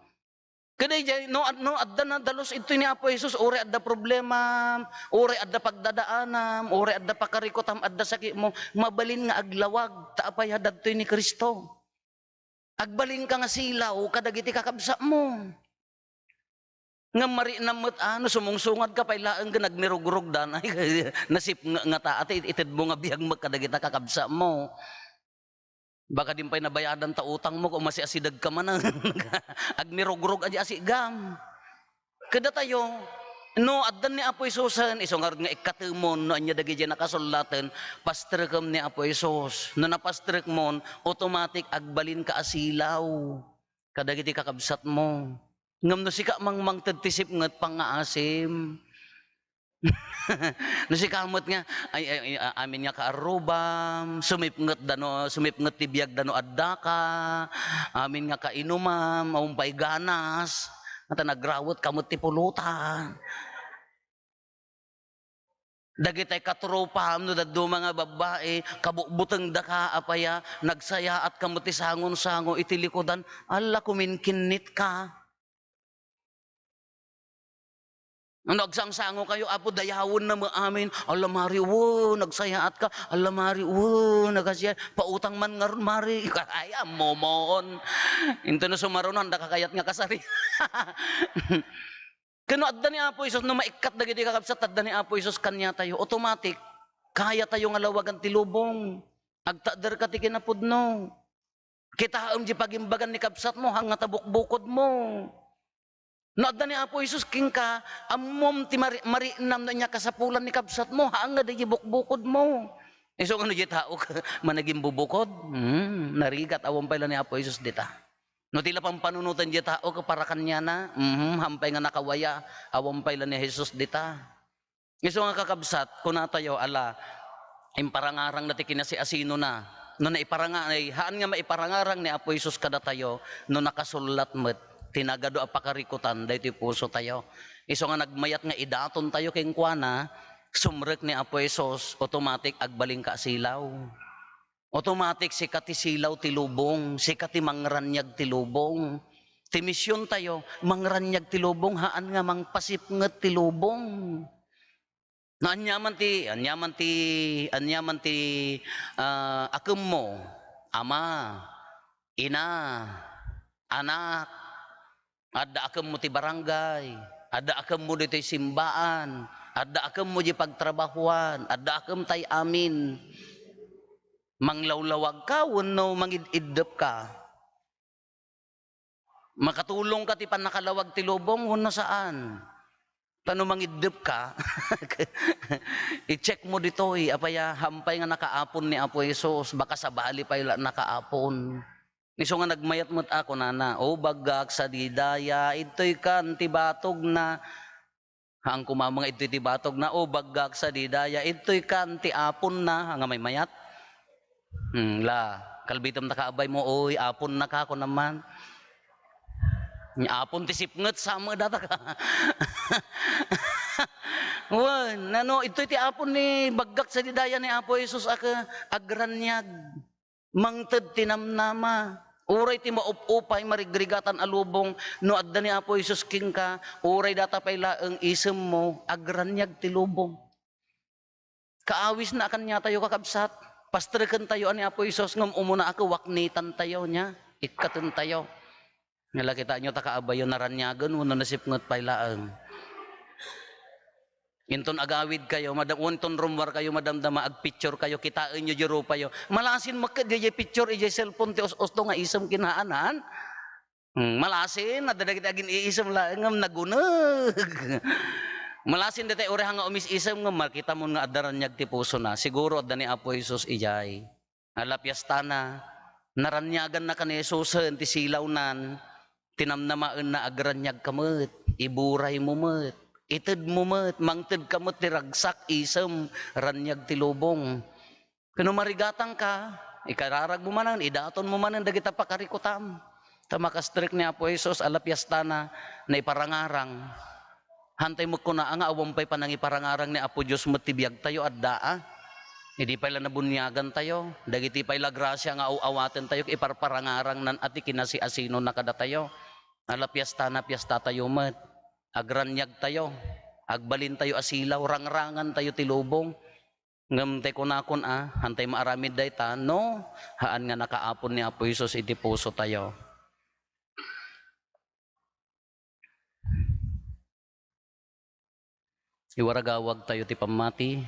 Kaday jay, no adda na dalos ito ni Apo Jesus, ore adda problema, ore adda pagdadaanam, ore adda pakarikotam, adda sakit mo, mabalin nga aglawag, taapay hadad to ni Kristo. Agbalin ka nga silaw, kadagiti kakabsa mo. Nga mari namot sumungsungad ka pailaan ka nagmirugrog dan, ay nasip nga taate, itid mo nga biyag magkadagita kakabsa mo. Baka din pa'y nabayadan ta utang mo kung masiasidag ka man agmirogrog aja asigam. Kada tayo, no addan ni Apo Isusan, isong nga ikatemon, no anya dagi dyan nakasulatan, pastrekam ni Apo Isus. No napastrek mon, automatic agbalin ka asilaw. Kadagiti kakabsat mo. Ngam no sika mang tagtisip ngat pangaasim. No si kamot nga ay amin nga kaarubam, sumipnget tibiyag dano adda ka, amin nga kainumam, umpay ganas, at nagrawot kamot ti pulutan. Dagitay katropam no daddo mga babae, kabukbuteng daka apaya, nagsaya at kamot ti sangon-sango iti likodan, alla kuminkinit ka. Ang nagsangsango kayo, Apo, dayawon na mo amin. Alamari, wo, nagsayaat ka. Alamari, wo, nagasya. Pautang man nga ron, mari. Kaya, momon. Ito na sumarunan, nakakayat nga kasari. Kano adda ni Apo Isus, no maikat na giti kakabsat, adda ni Apo Isus, kanya tayo. Automatic, kaya tayo nga lawagan tilubong. Agtadar ka ti kinapudno. Kita di pagimbagan ni kabsat mo, hang tabuk-bukod mo. Naadda ni Apo Isus king ka, amom ti marinam na niya kasapulan ni kabsat mo, hanga da bukbukod mo. Iso ano di tao ka, managing bubukod? Narigat, awam pala ni Apo Isus dita. No tila pang panunutan di tao ka para kanya na, hampay nga nakawaya, awam pala ni Jesus dita. Iso nga kakabsat, kung natayo, ala, imparangarang na ti kinasi asino na, no haan nga maiparangarang ni Apo Isus kada tayo, no nakasulat met, tinagado apakarikutan dahil ti puso tayo. Iso nga nagmayat nga idaton tayo keng kuana, sumrek ni Apo Isos, automatic agbaling ka silaw. Automatic sikat ti silaw ti lubong, sikat ti mangranyag ti lubong. Ti misyon tayo, mangranyag ti lubong, haan nga mangpasipnget ti lubong. Na anyaman ti akem mo, ama, ina, anak, adda akam mo ti barangay, adda akam mo dito'y simbaan, adda akam mo di pagtrabahuan, adda akam tay amin. Manglawlawag ka, wano mangididap ka. Makatulong ka ti panakalawag ti lubong, wano saan? Tano mangididap ka, i-check mo dito'y, apaya hampay nga nakaapon ni Apo Isus, baka sa bali pa ila nakaapon. Niso nga nagmayat mo't ako nana, o bagak sa didaya, ito'y kan tibatog na, hang kumamang ito'y tibatog na, o bagak sa didaya, ito'y kan tiapon na, hanga may mayat. Kalbitam na kaabay mo, oy, apon na ka ako naman. Apon tisipnget, sama data ka. Ito'y tiapon ni bagak sa didaya ni Apo Isus, agranyag, mangted tinamnama. Uray ti maup-upay marigrigatan alubong, no adda ni Apo Isus king ka, uray data pay laeng isem mo, agranyag ti lubong. Kaawis na kanya tayo kakabsat, pastrekan tayo ani Apo Isus, ngam umuna ako, waknitan tayo niya, ikatan tayo. Ngala kita nyo takaabayo naranyagan, wano nasipngot pay laeng. Inton agawid kayo, unton rumwar kayo, madamdama, agpicture kayo, kitain nyo jero payo. Malasin makad, di picture, di cellphone, ti os-osto nga isam kinaanan. Malasin, nadadagit agin iisam lang, nagunag. Malasin dati ore nga umis-isam nga, makita mo nga adaranyag ti puso na. Siguro adda ni Apo Isus ijay. Alapyasta na, naranyagan na ka ni Jesus, ti silaw nan, tinamnamaan na agranyag kamot, iburay mo mat. Ited mo met, mangted ka mo tiragsak isem, ranyag tilubong. Kano marigatang ka, ikararag mo manan, idaton mo manan, dagita pakarikutam. Tamakastrik ni Apo Jesus, alapyastana, na iparangarang. Hantay mo ko na ang awampay panang iparangarang ni Apo Diyos mo tibiyag tayo at daa. Hindi pa ila nabunyagan tayo, dagiti pa ila grasya nga awaten tayo, iparparangarang nan ati kinasi-asino na kada tayo. Alapyastana, piyasta tayo met, agranyag tayo, agbalin tayo asilaw, rangrangan tayo tilubong. Ngam te kunakon hantay maaramid day ta, no, haan nga nakaapon ni Apo Jesus iti puso tayo. Iwaragawag tayo ti pamati,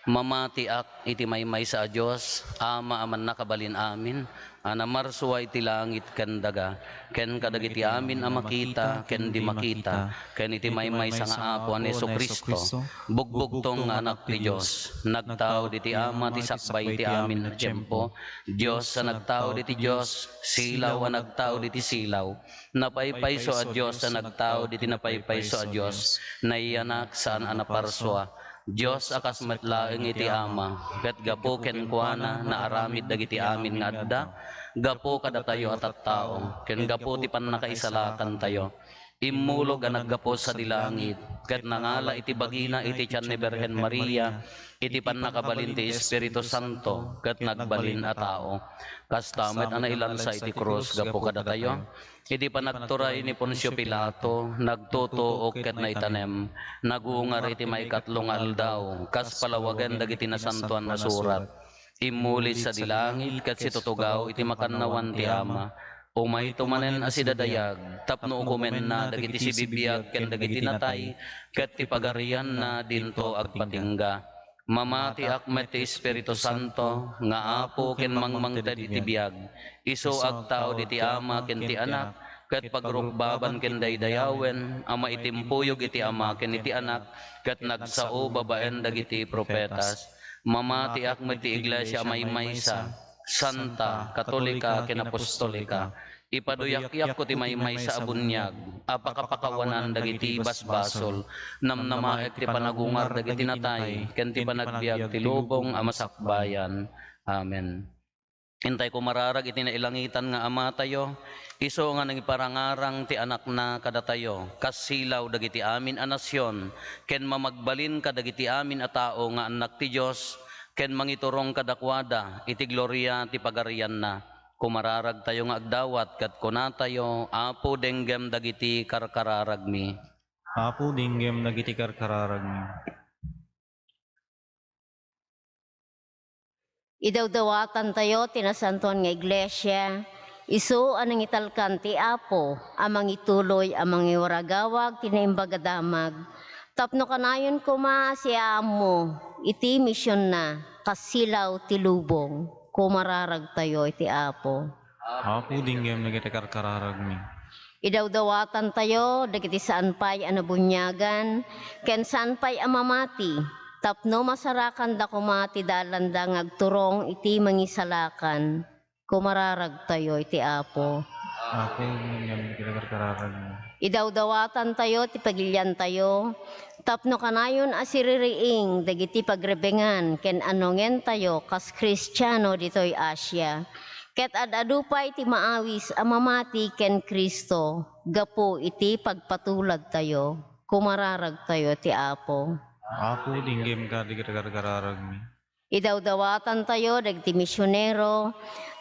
mamati ak iti maymay sa Diyos, ama aman nakabalin amin, anamarsuay ti langit ken daga, ken kadagiti amin a makita, ken di makita, ken iti maymay sa nga Apo ni Jesucristo, bugbugtong nga anak ti Diyos, nagtao diti ama ti sakbay ti amin a tiempo, Diyos sa nagtao diti Diyos, silaw a nagtao diti silaw, napaypayso a Diyos sa nagtao diti napaypayso a Diyos, naiyanak saan anaparswa, Diyos akas matlaeng iti ama, ket gapo ken kuana na aramid dagiti amin nga adda, gapo kada tayo at tao, ken gapo ti pannakaisalakan tayo. Immulog ang naggapo sa dilangit, ket nangala iti bagina iti tiyan ni Birhen Maria, iti pannakabalin ti Espiritu Santo, ket nagbalin a tao. Kastamet ana ilansa iti krus, gapo kada tayo. Iti panagturay ni Poncio Pilato, nagtutuok ket naitanem, nagungar iti maikatlong aldaw, kas palawagan dagiti nasantuan na surat. Imulit sa dilangit, ket situtugaw iti makannawan ti ama. Umay tumanen asidadayag, tapno ukumen na dagiti sibibiyag ken dagiti natay, ket ti pagarian na dinto agpatingga. Mamati akmet ti Espiritu Santo, nga apo ken mangmangted iti biyag, iso agtao diti ama ken ti anak, ket pagrukbaban ken daydayawen, ama itimpuyog iti ama ken iti anak, ket nagsao babaen dagiti propetas. Mamati akmet ti iglesia maymaysa, santa, katolika ken apostolika, ipaduyak-yak ko ti maymay sa abunyag, apakapakawanan dagiti basbasol, namnamaek ti panagungar dagiti natay, ken ti panagbiag ti lubong a masakbayan. Amen. Hintay ko mararag iti nailangitan nga ama tayo, iso nga nangiparangarang ti anak na kada tayo, kasilaw dagiti amin a nasyon, ken mamagbalin kadagiti amin a tao nga anak ti Dios, ken mangiturong kadakwada iti gloria ti pagarian na. Kumararag tayo nga agdawat, kat kuna tayo, apo denggem dagiti karkararagmi. Apo dinggem dagiti karkararagmi. Idawdawatan tayo, tinasantuan nga iglesia, isu anang italkan ti Apo, amang ituloy, amang iwaragawag, tinaimbagadamag. Tapno kanayon kuma si amo, iti misyon na, kasilaw ti lubong, kumararag tayo iti Apo. Apo dinggem dagiti karkararagmi. Idawdawatan tayo, dagiti saan pa'y anabunyagan, ken saan pa'y amamati, tapno masarakan da kumati dalanda ngagturong iti mangisalakan, kumararag tayo iti Apo. Apo dinggem dagiti karkararagmi. Idawdawatan tayo, ti pagilyan tayo, tapno kanayon asiririing, dagiti pagrebengan, ken anongen tayo, kas Kristiyano ditoy Asya. Ket adadupay ti maawis amamati ken Kristo, gapo iti pagpatulad tayo, kumararag tayo ti Apo. Apo dinggem dagiti karkararagmi. Idawdawatan tayo, dagiti misyonero,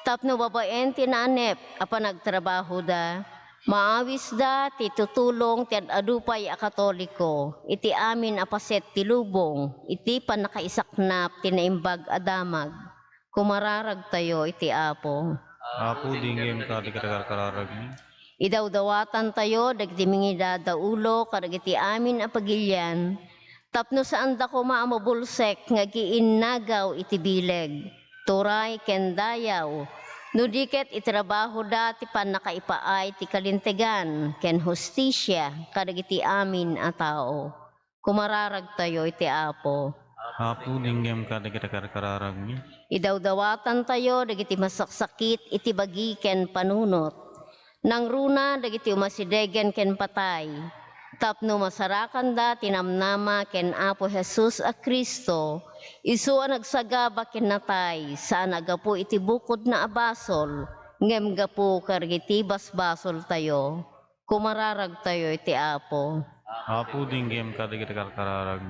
tapno babaen ti nanep, apan nagtrabaho da, maawis da ti tutulong ti adupay a Katoliko, iti amin apaset ti lubong, iti panakaisaknap ti naimbag adamag, kumararag tayo iti Apo. Apo dinggem dagiti karkararagmi. Idawdawatan tayo, dagiti mingidadaulo, kadagiti amin a pagilyan, tapno saan da ko maamabulsek, nga giinnagaw iti bileg, turay ken dayaw, no diket itrabaho da ti panakaipaay ti kalintegan, ken hustisya, kadagiti amin a tao, kumararag tayo iti Apo. Apo dinggem dagiti karkararagmi. Idawdawatan tayo, dagiti masaksakit, iti bagi ken panunot, nang runa, dagiti umasidegen ken patay, Tapno masarakan da tinamnama ken Apo Jesus a Kristo, isu ang nagsagaba ken natay, saan agapu iti bukod na abasol, ngem gapu kargiti basbasol tayo, kumararag tayo iti Apo. Apo dinggem kadagiti karkararag.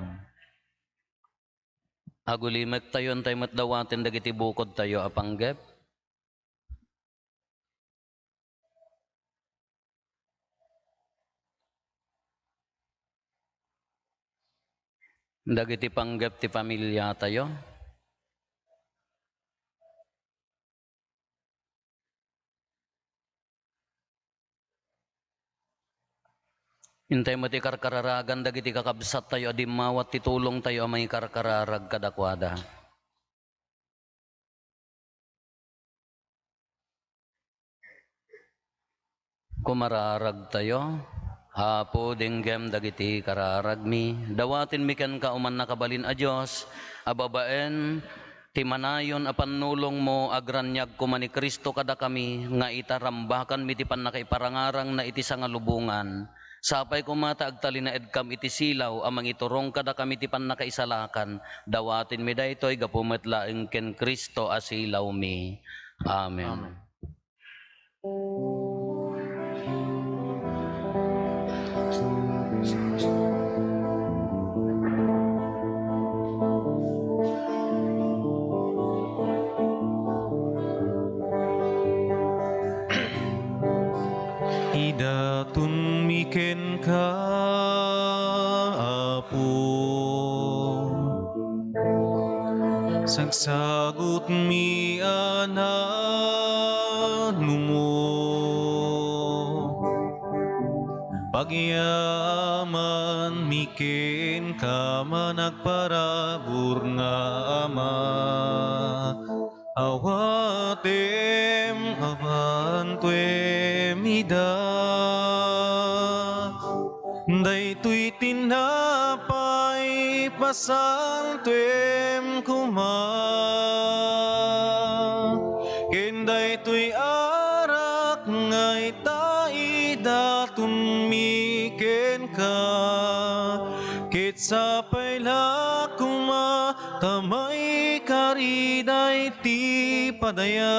Agulimek tayo antay matdawatin dagiti bukod tayo apanggep. Dagiti panggep ti pamilya tayo. Hintay mo ti karkararagan dagiti kakabsat tayo adimawat ti tulong tayo amay karkararag kadakwada. Kumararag tayo. Hapo dinggem dagiti kararagmi. Dawatin mi ken ka uman nakabalin a Dios. Ababaen ti manayon apan nulong mo agranyag kuma ni Kristo kada kami nga itarambakan mi ti pannakaiparangarang na iti sangalubungan. Sapay kumata agtali na edkam iti silaw amang iturong kada kami ti pannakaisalakan. Dawatin mi daytoy gapumet laeng ken Kristo asilaw mi. Amen. Idatun miken ka, Apo. Sagsagot mi ananu mo. Pagyaman miken ka managparabur nga Ama. Awatem abantuem ida. Daytoy tinapay pasantuem kuma. Ken daytoy arak ngay taidatun miken ka. Ket sapay la kuma tamay kariday ti padaya.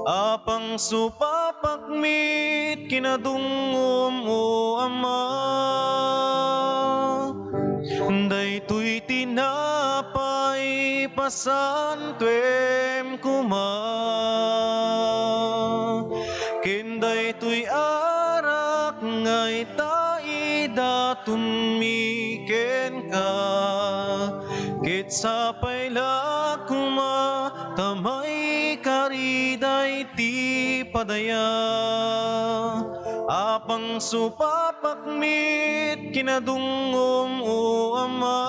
Apang supapakmit kinadungom o Ama. Daytoy tinapay pasantuem kuma. Ken daytoy arak ngay taidatun miken ka. Ket sapay la kuma tamay kariday ti padaya. Apang supapakmit kinadungom o Ama.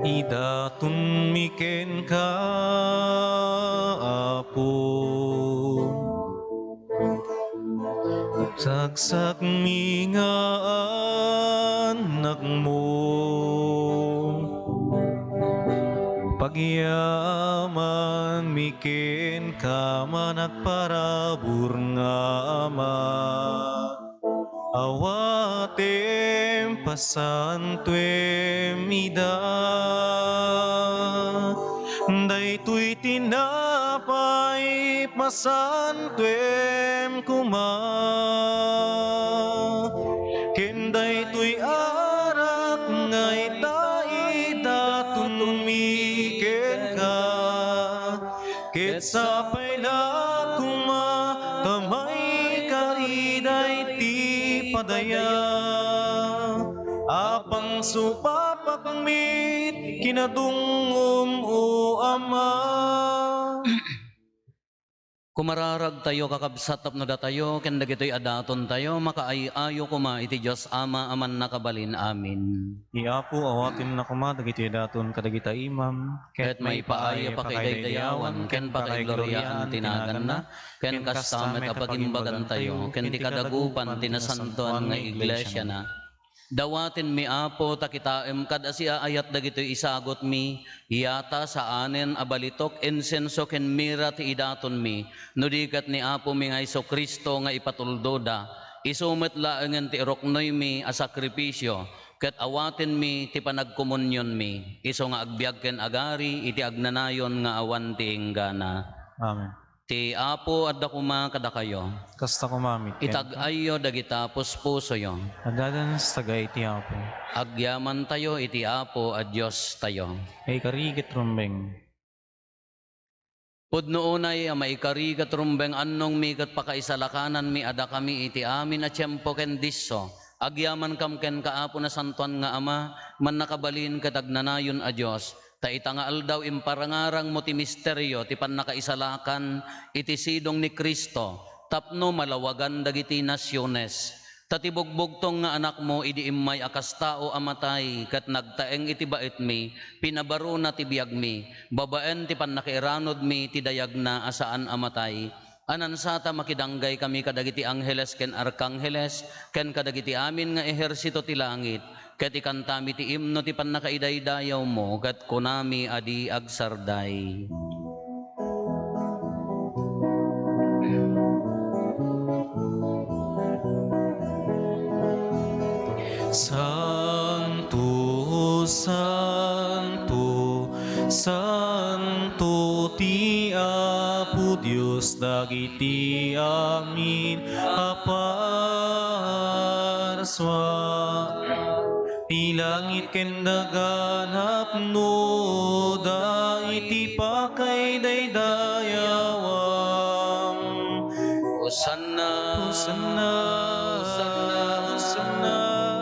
Idatun miken ka, Apo. Sagsak mi nga anak mo. Pagyaman miken ka managparabur nga Ama. Awatem pasantuem ida. Daytoy tinapay pasantuem kuma. Ken daytoy arak ngay taidatun miken ka. Ket sapay la kuma tamay kariday ti padaya. Apang supapakmit kinadungom o Ama. Kumararag tayo kakabsat tapno da tayo ken dagitoy adaton tayo makaayo kuma iti Dios Ama aman nakabalin. Amin. Iapo awatin na kuma dagiti daton kadagita imam. Ket may paaya pakaidayawan ken pakaigloriaan tinagan na ken kastamet apagimbagan tayo ken ti kadagupan tinasantuan nga iglesia na. Dawatin mi Apo takitaem kad asya ayat dagitoy isagot mi yata sa anen abalitok insenso ken mira ti idaton mi nudikat ni Apo mi nga Iso Kristo nga ipatuldoda isumet laengen ti roknoy mi a sakripisyo ket awaten mi ti panagkomunyon mi iso nga agbiag ken agari iti agnanayon nga awan ti inggana. Amen. Ti Apo adda kuma kada kayo. Kasta kumamit ken ka. Itag-ayo dagita puspuso yo. Nagdadan sa tagay ti Apo. Agyaman tayo iti Apo a Dios tayo. Ay karigit rumbeng. Pudno unay a maikarigat rumbeng annong mi kat pakaisalakanan mi ada kami iti amin a tiyempo ken disso. Agyaman kam ken kaapo na santuan nga Ama man nakabalin ket agnanayon a Dios. Ta itanga aldaw imparangarang mo ti misteryo ti pannakaisalakan iti sidong ni Kristo tapno malawagan dagiti nasyones. Tatibugbugtong nga anak mo idi immay akas tao amatay kat nagtaeng iti bait mi pinabaro na ti biag mi babaen ti pannakairanod mi ti dayag na asaan amatay. Anansata makidanggay kami kadagiti angheles ken arkangheles ken kadagiti amin nga ehersito ti langit ket ikantami ti imno ti pannakaidaydayaw mo ket kunami adi agsarday. Santo, Santo, Santo ti Apo Dios dagiti amin aparswa. Ti langit ken dagan hapno dagiti pakay daydayawam. Hosanna, Hosanna, Hosanna,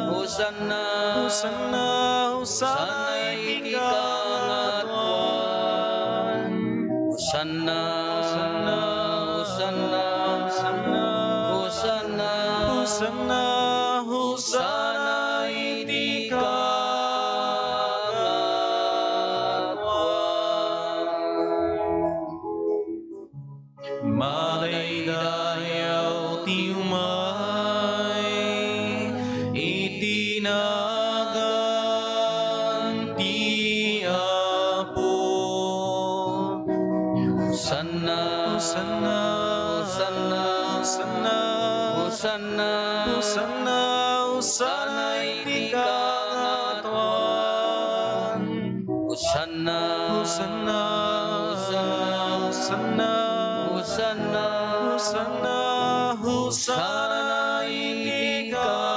Hosanna, Hosanna, Hosanna iti kangatuan. Hosanna, Hosanna, Hosanna, Hosanna, Hosanna, Hosanna, Hosanna iti kangatuan. Malaydayaw ti umay itinagan ti Apo. Hosanna, Hosanna, Hosanna, Hosanna, Hosanna, Hosanna, Hosanna iti kangatuan. Hosanna, Hosanna, Hosanna, Hosanna, Hosanna, Hosanna iti kangatuan.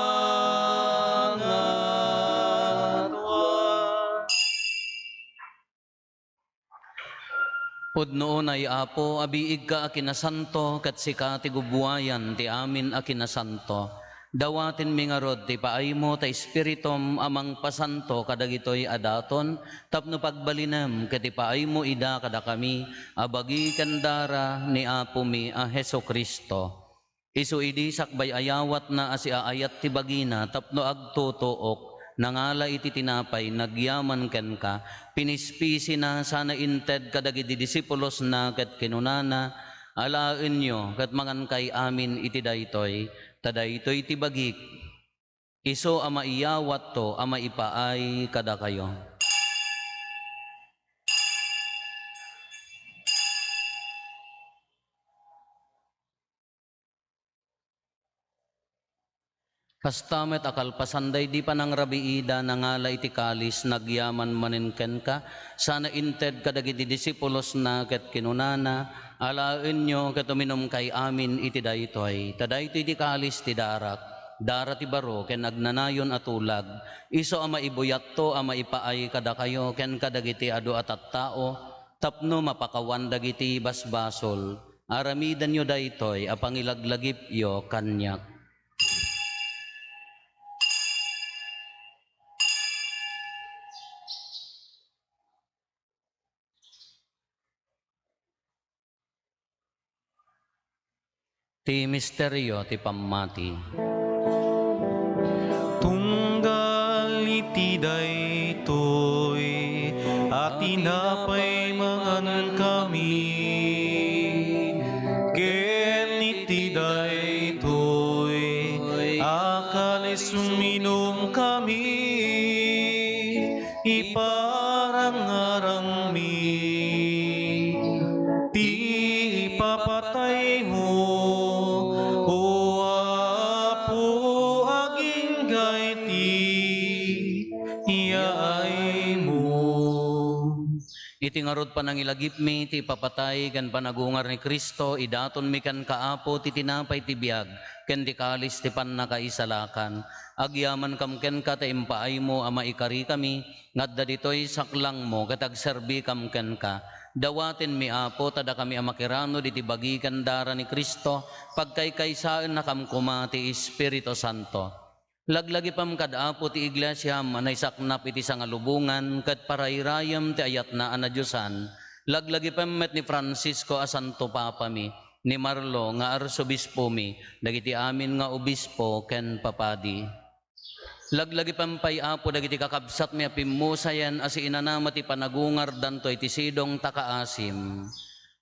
Pudno ay Apo, abiig ka akinasanto, kat sika ti gubuayan, ti amin akinasanto. Dawatin mi nga rod, ti paay mo, ta espiritum amang pasanto, kadagitoy adaton, tapno pagbalinem, kat ti paay mo ida kada kami, abagi kandara ni Apo mi a Heso Kristo. Isu idi sakbay ayawat na asiaayat ti bagina, tapno agtutuok, nangala iti tinapay, nagyaman ken ka, pinispisi na sana inted kadagiti disipulos na ket kinunana, alaen nyo ket mangan kay amin iti daytoy, tadaytoy ti bagik, iso ama iyawat to, ama ipaay kada kayo. Kastamet akalpasanday di pa nang rabiida nangala iti kalis nagyaman maninken ka sana inted kadagiti disipulos na ket kinunana alaen nyo ket uminom kay amin iti daytoy tadaytoy ti kalis ti darak dara ti baro ken nagnanayon atulag iso ama ibuyat to ama ipaay kada kayo ken kadagiti adu at tao tapno mapakawan dagiti basbasol aramidan nyo daytoy apangilaglagip yo kanyak. Ti misteryo ti pammati. Tunggal iti daytoy at tinapay mangan kami ken iti daytoy akal suminom kami, iparang-arang mi, ti ipapatay mo, o Apo aging gaiti, iyaay mo. Iti ngarod panangilagip mi, ti papatay kan panagungar ni Kristo, idaton mi kan kaapo, ti tinapay ti biag, ken di kalis ti pannakaisalakan. Agyaman kam ken ka, ta impaay mo, ama ikari kami, ngadda ditoy saklang mo, katagserbi kam ken ka. Dawaten mi apo, tada kami amakirano, diti bagikan dara ni Kristo, pagkaykaysaan na kam kuma ti Espiritu Santo. Laglagi pam kadaapo ti iglesia manay saknap iti sangalubungan ket parairayam ti ayat na anadyosan. Laglagi pam met ni Francisco a Santo Papa mi, ni Marlo nga arsobispo mi, dagiti amin nga obispo ken papadi. Laglagi pam pay apo dagiti kakabsat mi apimusayan asi inanama ti panagungar danto iti sidong takaasim.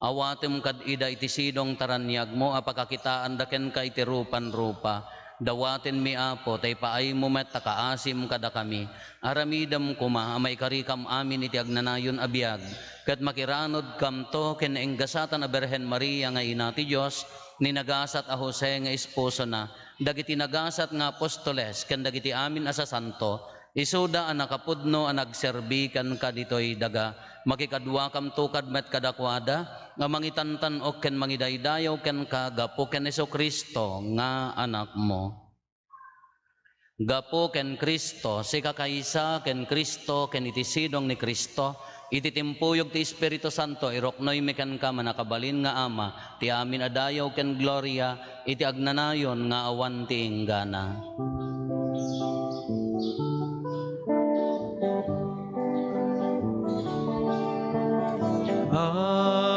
Awatem kad ida iti sidong taranyag mo apakakitaan daken ka iti rupan-rupa. Dawaten mi apo, tay paay mo met takaasim kada kami. Aramidam kuma, amay karikam amin iti agnanayon abiyag. Kat makiranod kam to, ken enggasatan a Berhen Maria nga ina ti Diyos, ninagasat a Jose nga esposo na, dagiti nagasat nga apostoles, ken dagiti amin asa santo, isuda a nakapudno a nagserbi kan kaditoy daga, makikadwa kam tukad met kadakwada, nga mangitantan o ken mangidaydayaw ken kagapo ken Kristo nga anak mo. Gapo ken Kristo, si kakaysa ken Kristo ken iti sidong ni Kristo, iti timpuyog ti Espiritu Santo, iroknoy mi ken ka manakabalin nga ama, ti amin adayaw ken gloria, iti agnanayon nga awan ti inggana. Amen.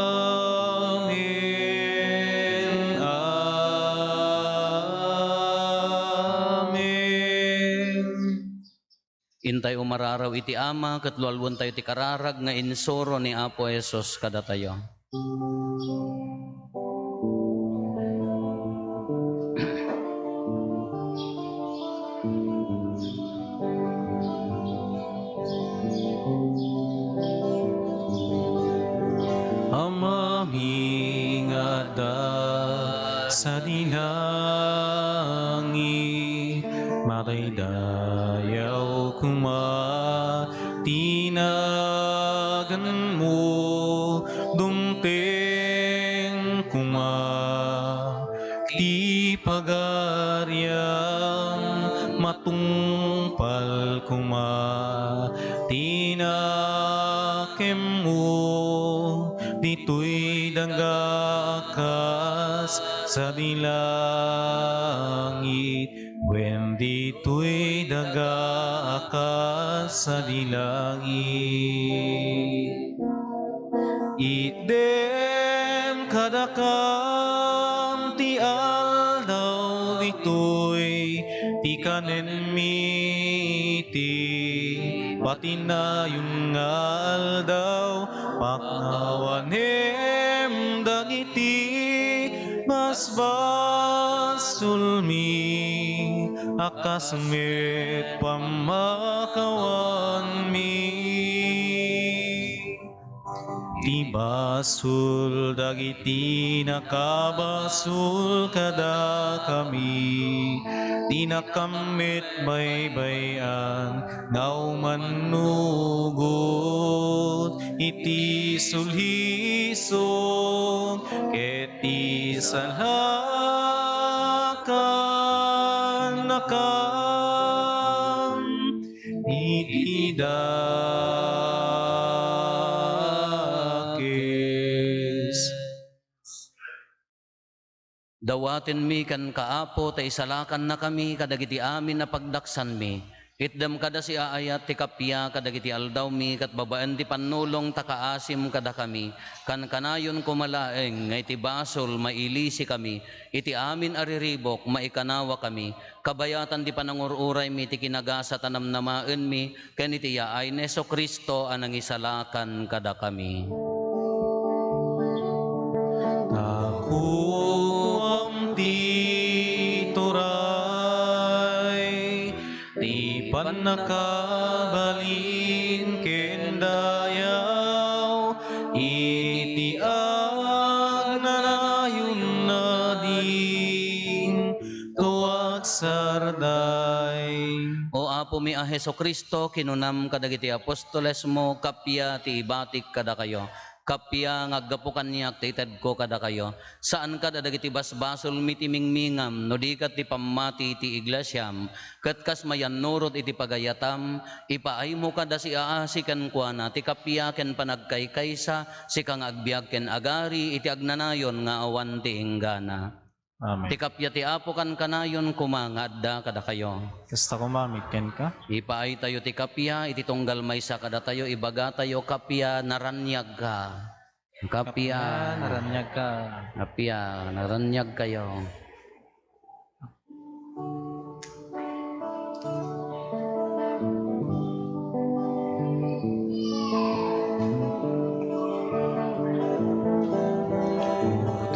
Amen. Intay umararaw iti ama, ket lualwan tayo ti kararag nga insuro ni Apo Jesus kada tayo. Amami nga da sa dinangi, makaydayaw kuma, tinagan mo, dumteng kuma, ti pagaryang matungpal kuma, tinakem mo, dito'y danggakas sa dilangit, when dito'y danggakas sa dilangit. Idem kadakam ti aldaw dito'y ti kanen miti, patinayon nga aldaw, paknawanem dagiti basbasulmi, akasmet pamakawan mi. Ti basul dagiti nakabasul kada kami, di nakamit baybayan ngau manugot, iti sulhisong keti salhakan nakam, iti Dawaten mi kan kaapo, ta isalakan na kami kadagiti amin na pagdaksan mi. Itdam kada si aayat ti kapya kadagiti aldaw mi, kat babaan ti panulong takaasim kada kami. Kan kanayon kumalaeng nga iti basol mailisi kami, iti amin ariribok maikanawa kami. Kabayatan ti panangururay mi ti kinagasa tanamnamaen mi, ken iti yaay ni Kristo anang isalakan kada kami. Ako ang tituray, panakabalin kendayaw iti agnanayon na din tuwag sarday. O Apo mi a Heso Kristo, kinunam kadagiti apostoles mo, kapya ti ibatik kada kayo. Kapya ngaggapo kanyak ti ited ko kada kayo. Saan ka dagiti basbasol mitimingmingam, no di kat ti pamati ti iglesyam, kat kas mayan nurot iti pagayatam, ipaay mo kada si aasikan kuana, ti kapya ken panagkaykaysa, si kang agbiag ken agari, iti agnanayon nga awan ti inggana. Amen. Ti kapya ti Apo kan kanayon kumangadda kada kayo. Kasta kumamit ken ka. Ipaay tayo ti kapya, iti tunggal maysa kada tayo, ibaga tayo kapya, naranyag ka. Kapya, Naranyag ka. kapya, naranyag kayo.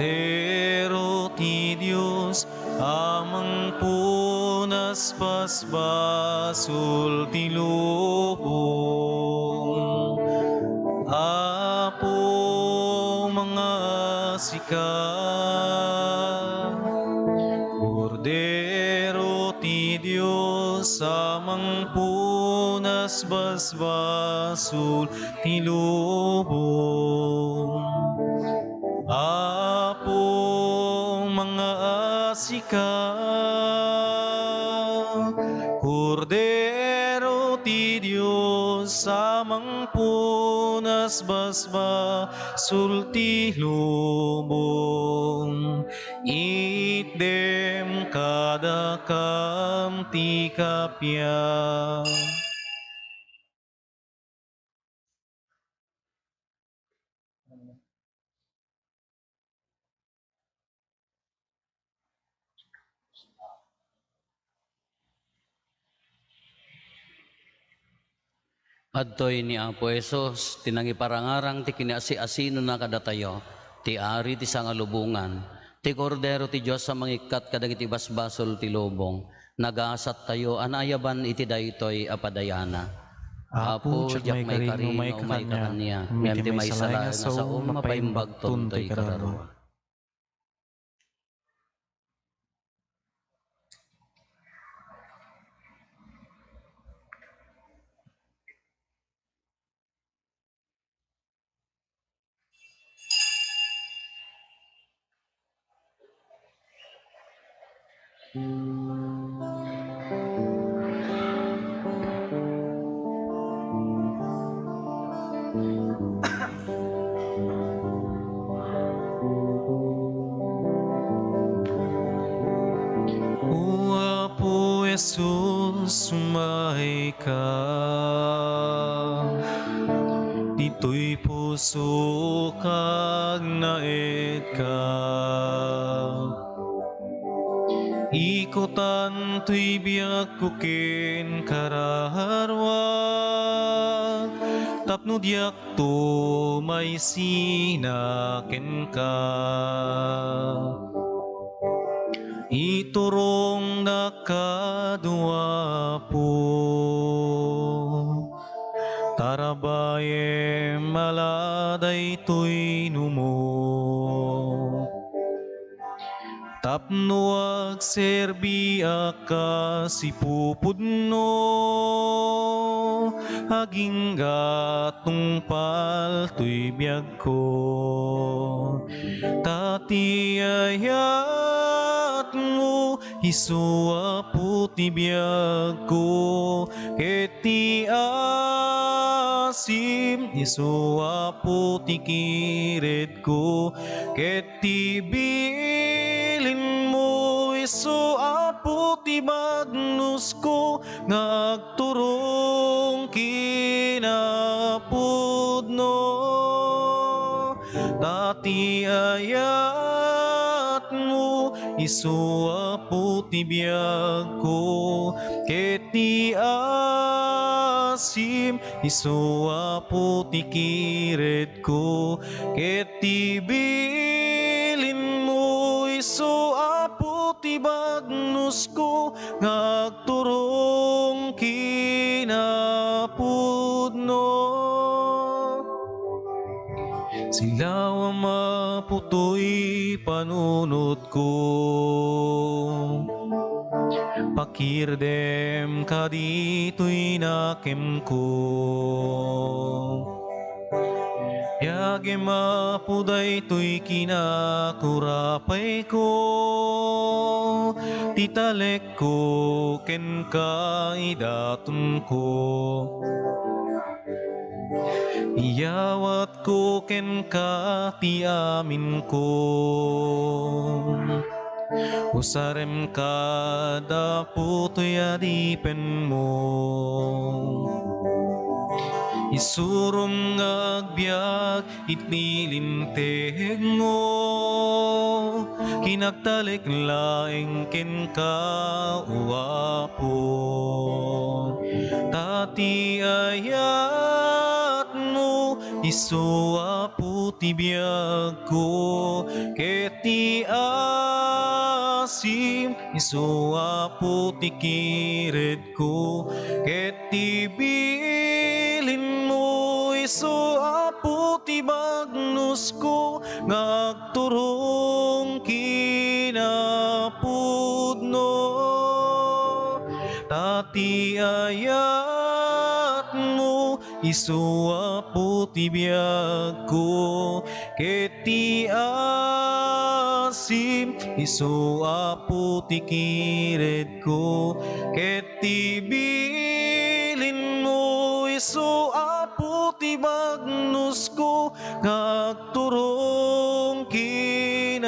Cordero ti Diyos, amang punas basbasul ti lubong. Apo mga sikat, Cordero ti Diyos, amang punas basbasul ti lubong. Apo mga asikat, Cordero ti Diyos, samang punas basbasul ti lubong. Itdem kada kam ti kapya. Adtoy ni Apo Esos, tinangi parangarang ti kiniasi-asino na kada tayo, ti ari ti sangalubungan, ti Kordero ti Diyos sa mangikat kadagiti basbasol ti lubong, nagasat tayo anayaban iti daytoy apadayana. Apo, jak may karin, may kakanya, ngem ti may sala, nga sa mapaimbag tuntoy kararo. O Apo Jesus, sumahay ka. Dito'y puso kag naet ka. Ikutan to'y biyak kukin kararwag, tapno diyak to may sinaken ka. Iturong nakadua po, tarabaye maladay to'y numo. Tapno agserbi aka si pupudno, aging gatungpal to'y biag ko. Tati ayat mo, isua puti biag ko, keti asim, isua puti kiret ko, keti bilin mo, isua puti bagnus ko, ngagturong kinapudno. Tati ayat mo, isua puti biag ko, keti asim, isua puti kiret ko, keti bilin mo, isua puti bagnus ko, ngagturong kinapudno. pudno. Sila wa maputoy panunot ko. Pakirdem ka dito'y nakem ko. Yage mapuday to'y kinakurapay ko. Titalek ko ken kaidatun ko. Iyawat ko ken katiamin ko. Usarem kada puto'y adipen mo. Isurum ngagbiag itnilinteg mo. Kinagtalik laeng ken kauwapo. Tati ayat mo isuapo ti biag ko. Keti asim isuapo ti kired ko. Keti bilin mo isuapo ti bagnus ko. Ngagturong kinapudno. Tati ayat mo isuapo ti biag ko. Keti asim isuapo ti kired ko. Keti bilin mo isuapo ti bagnus ko. Ngagturong kinapudno.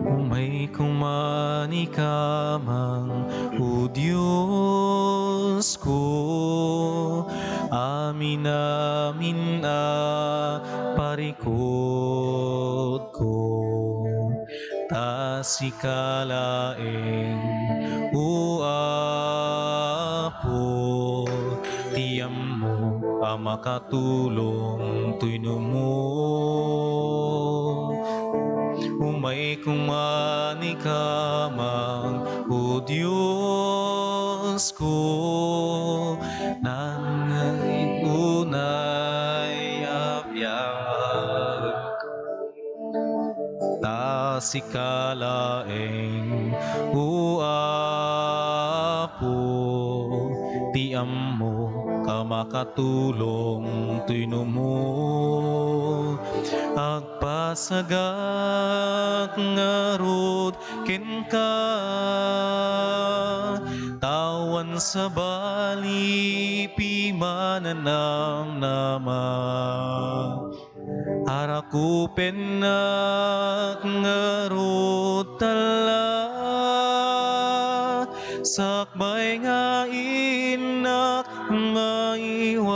Umay kumani kamang o Diyos ko. Amin amin parikot ko. Tasikalaeng o Apo. Tiyam mo makatulong tuyno mo. Umay kumani kamang o Diyos ko. Nangay unay abiyag. Tasikalaeng o Apo. Tiam mo kamakatulong tuyno mo. Agpasagak ngarod ken ka. Tawan sa bali pimananam nama. Harakupen nak ngarod tala. Sakbay nga inak maiwawa.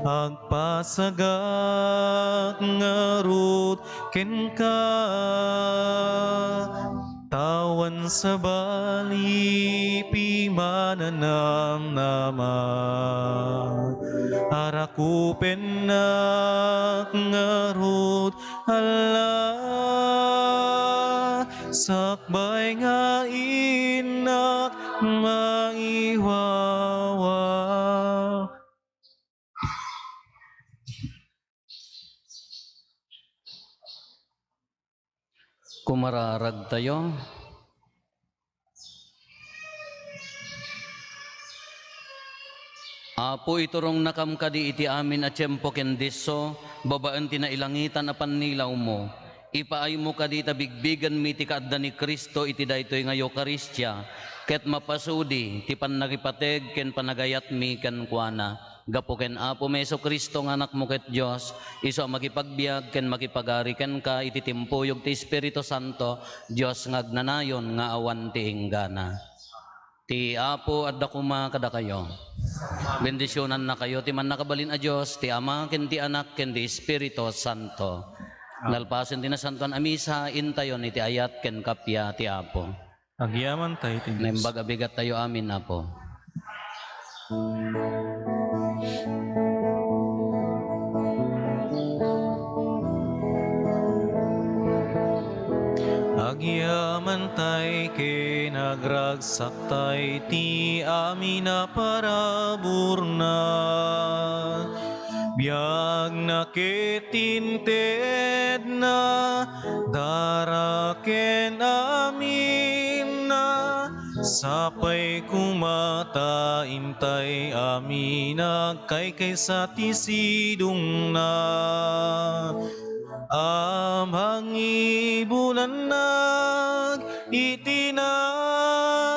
Agpasagak ngarod ken ka. Tawan sa bali pimananam nama. Harakupen nak ngarod ala. Sakbay nga inak maiwawa. Kumararag tayo. Apo iturong nakamkadi iti amin at tiyempo kendiso, babaan tinailangitan apan nilaw mo. Ipaay mo kadi tabigbigan mi ti kaadda ni Kristo iti daytoy nga Eukaristya, ket mapasudi ti pannakipateg ken panagayat mi ken kuana. Gapo ken Apo Meso Kristo nga anak mo ket Dios, iso makipagbiag ken makipagari ken ka iti timpuyog ti Espiritu Santo, Dios nga agnanayon nga awan ti inggana. Ti Apo at dakuma kada kayo. Bendisyonan na kayo, ti man nakabalin a Diyos, ti Ama, ken ti Anak, ken ti Espiritu Santo. Nalpasen ti nasantuan a misa, intayon iti ayat ken kapya ti Apo. Agyaman tayo ti Diyos. Naimbag abigat tayo amin, Apo. Agyaman tay kinagragsak tay ti amin na paraburna. Biag nakitinted na daraken amin na sapay kumata intay amin nagkay sa tisidong na. Amhang ibunan nag itinay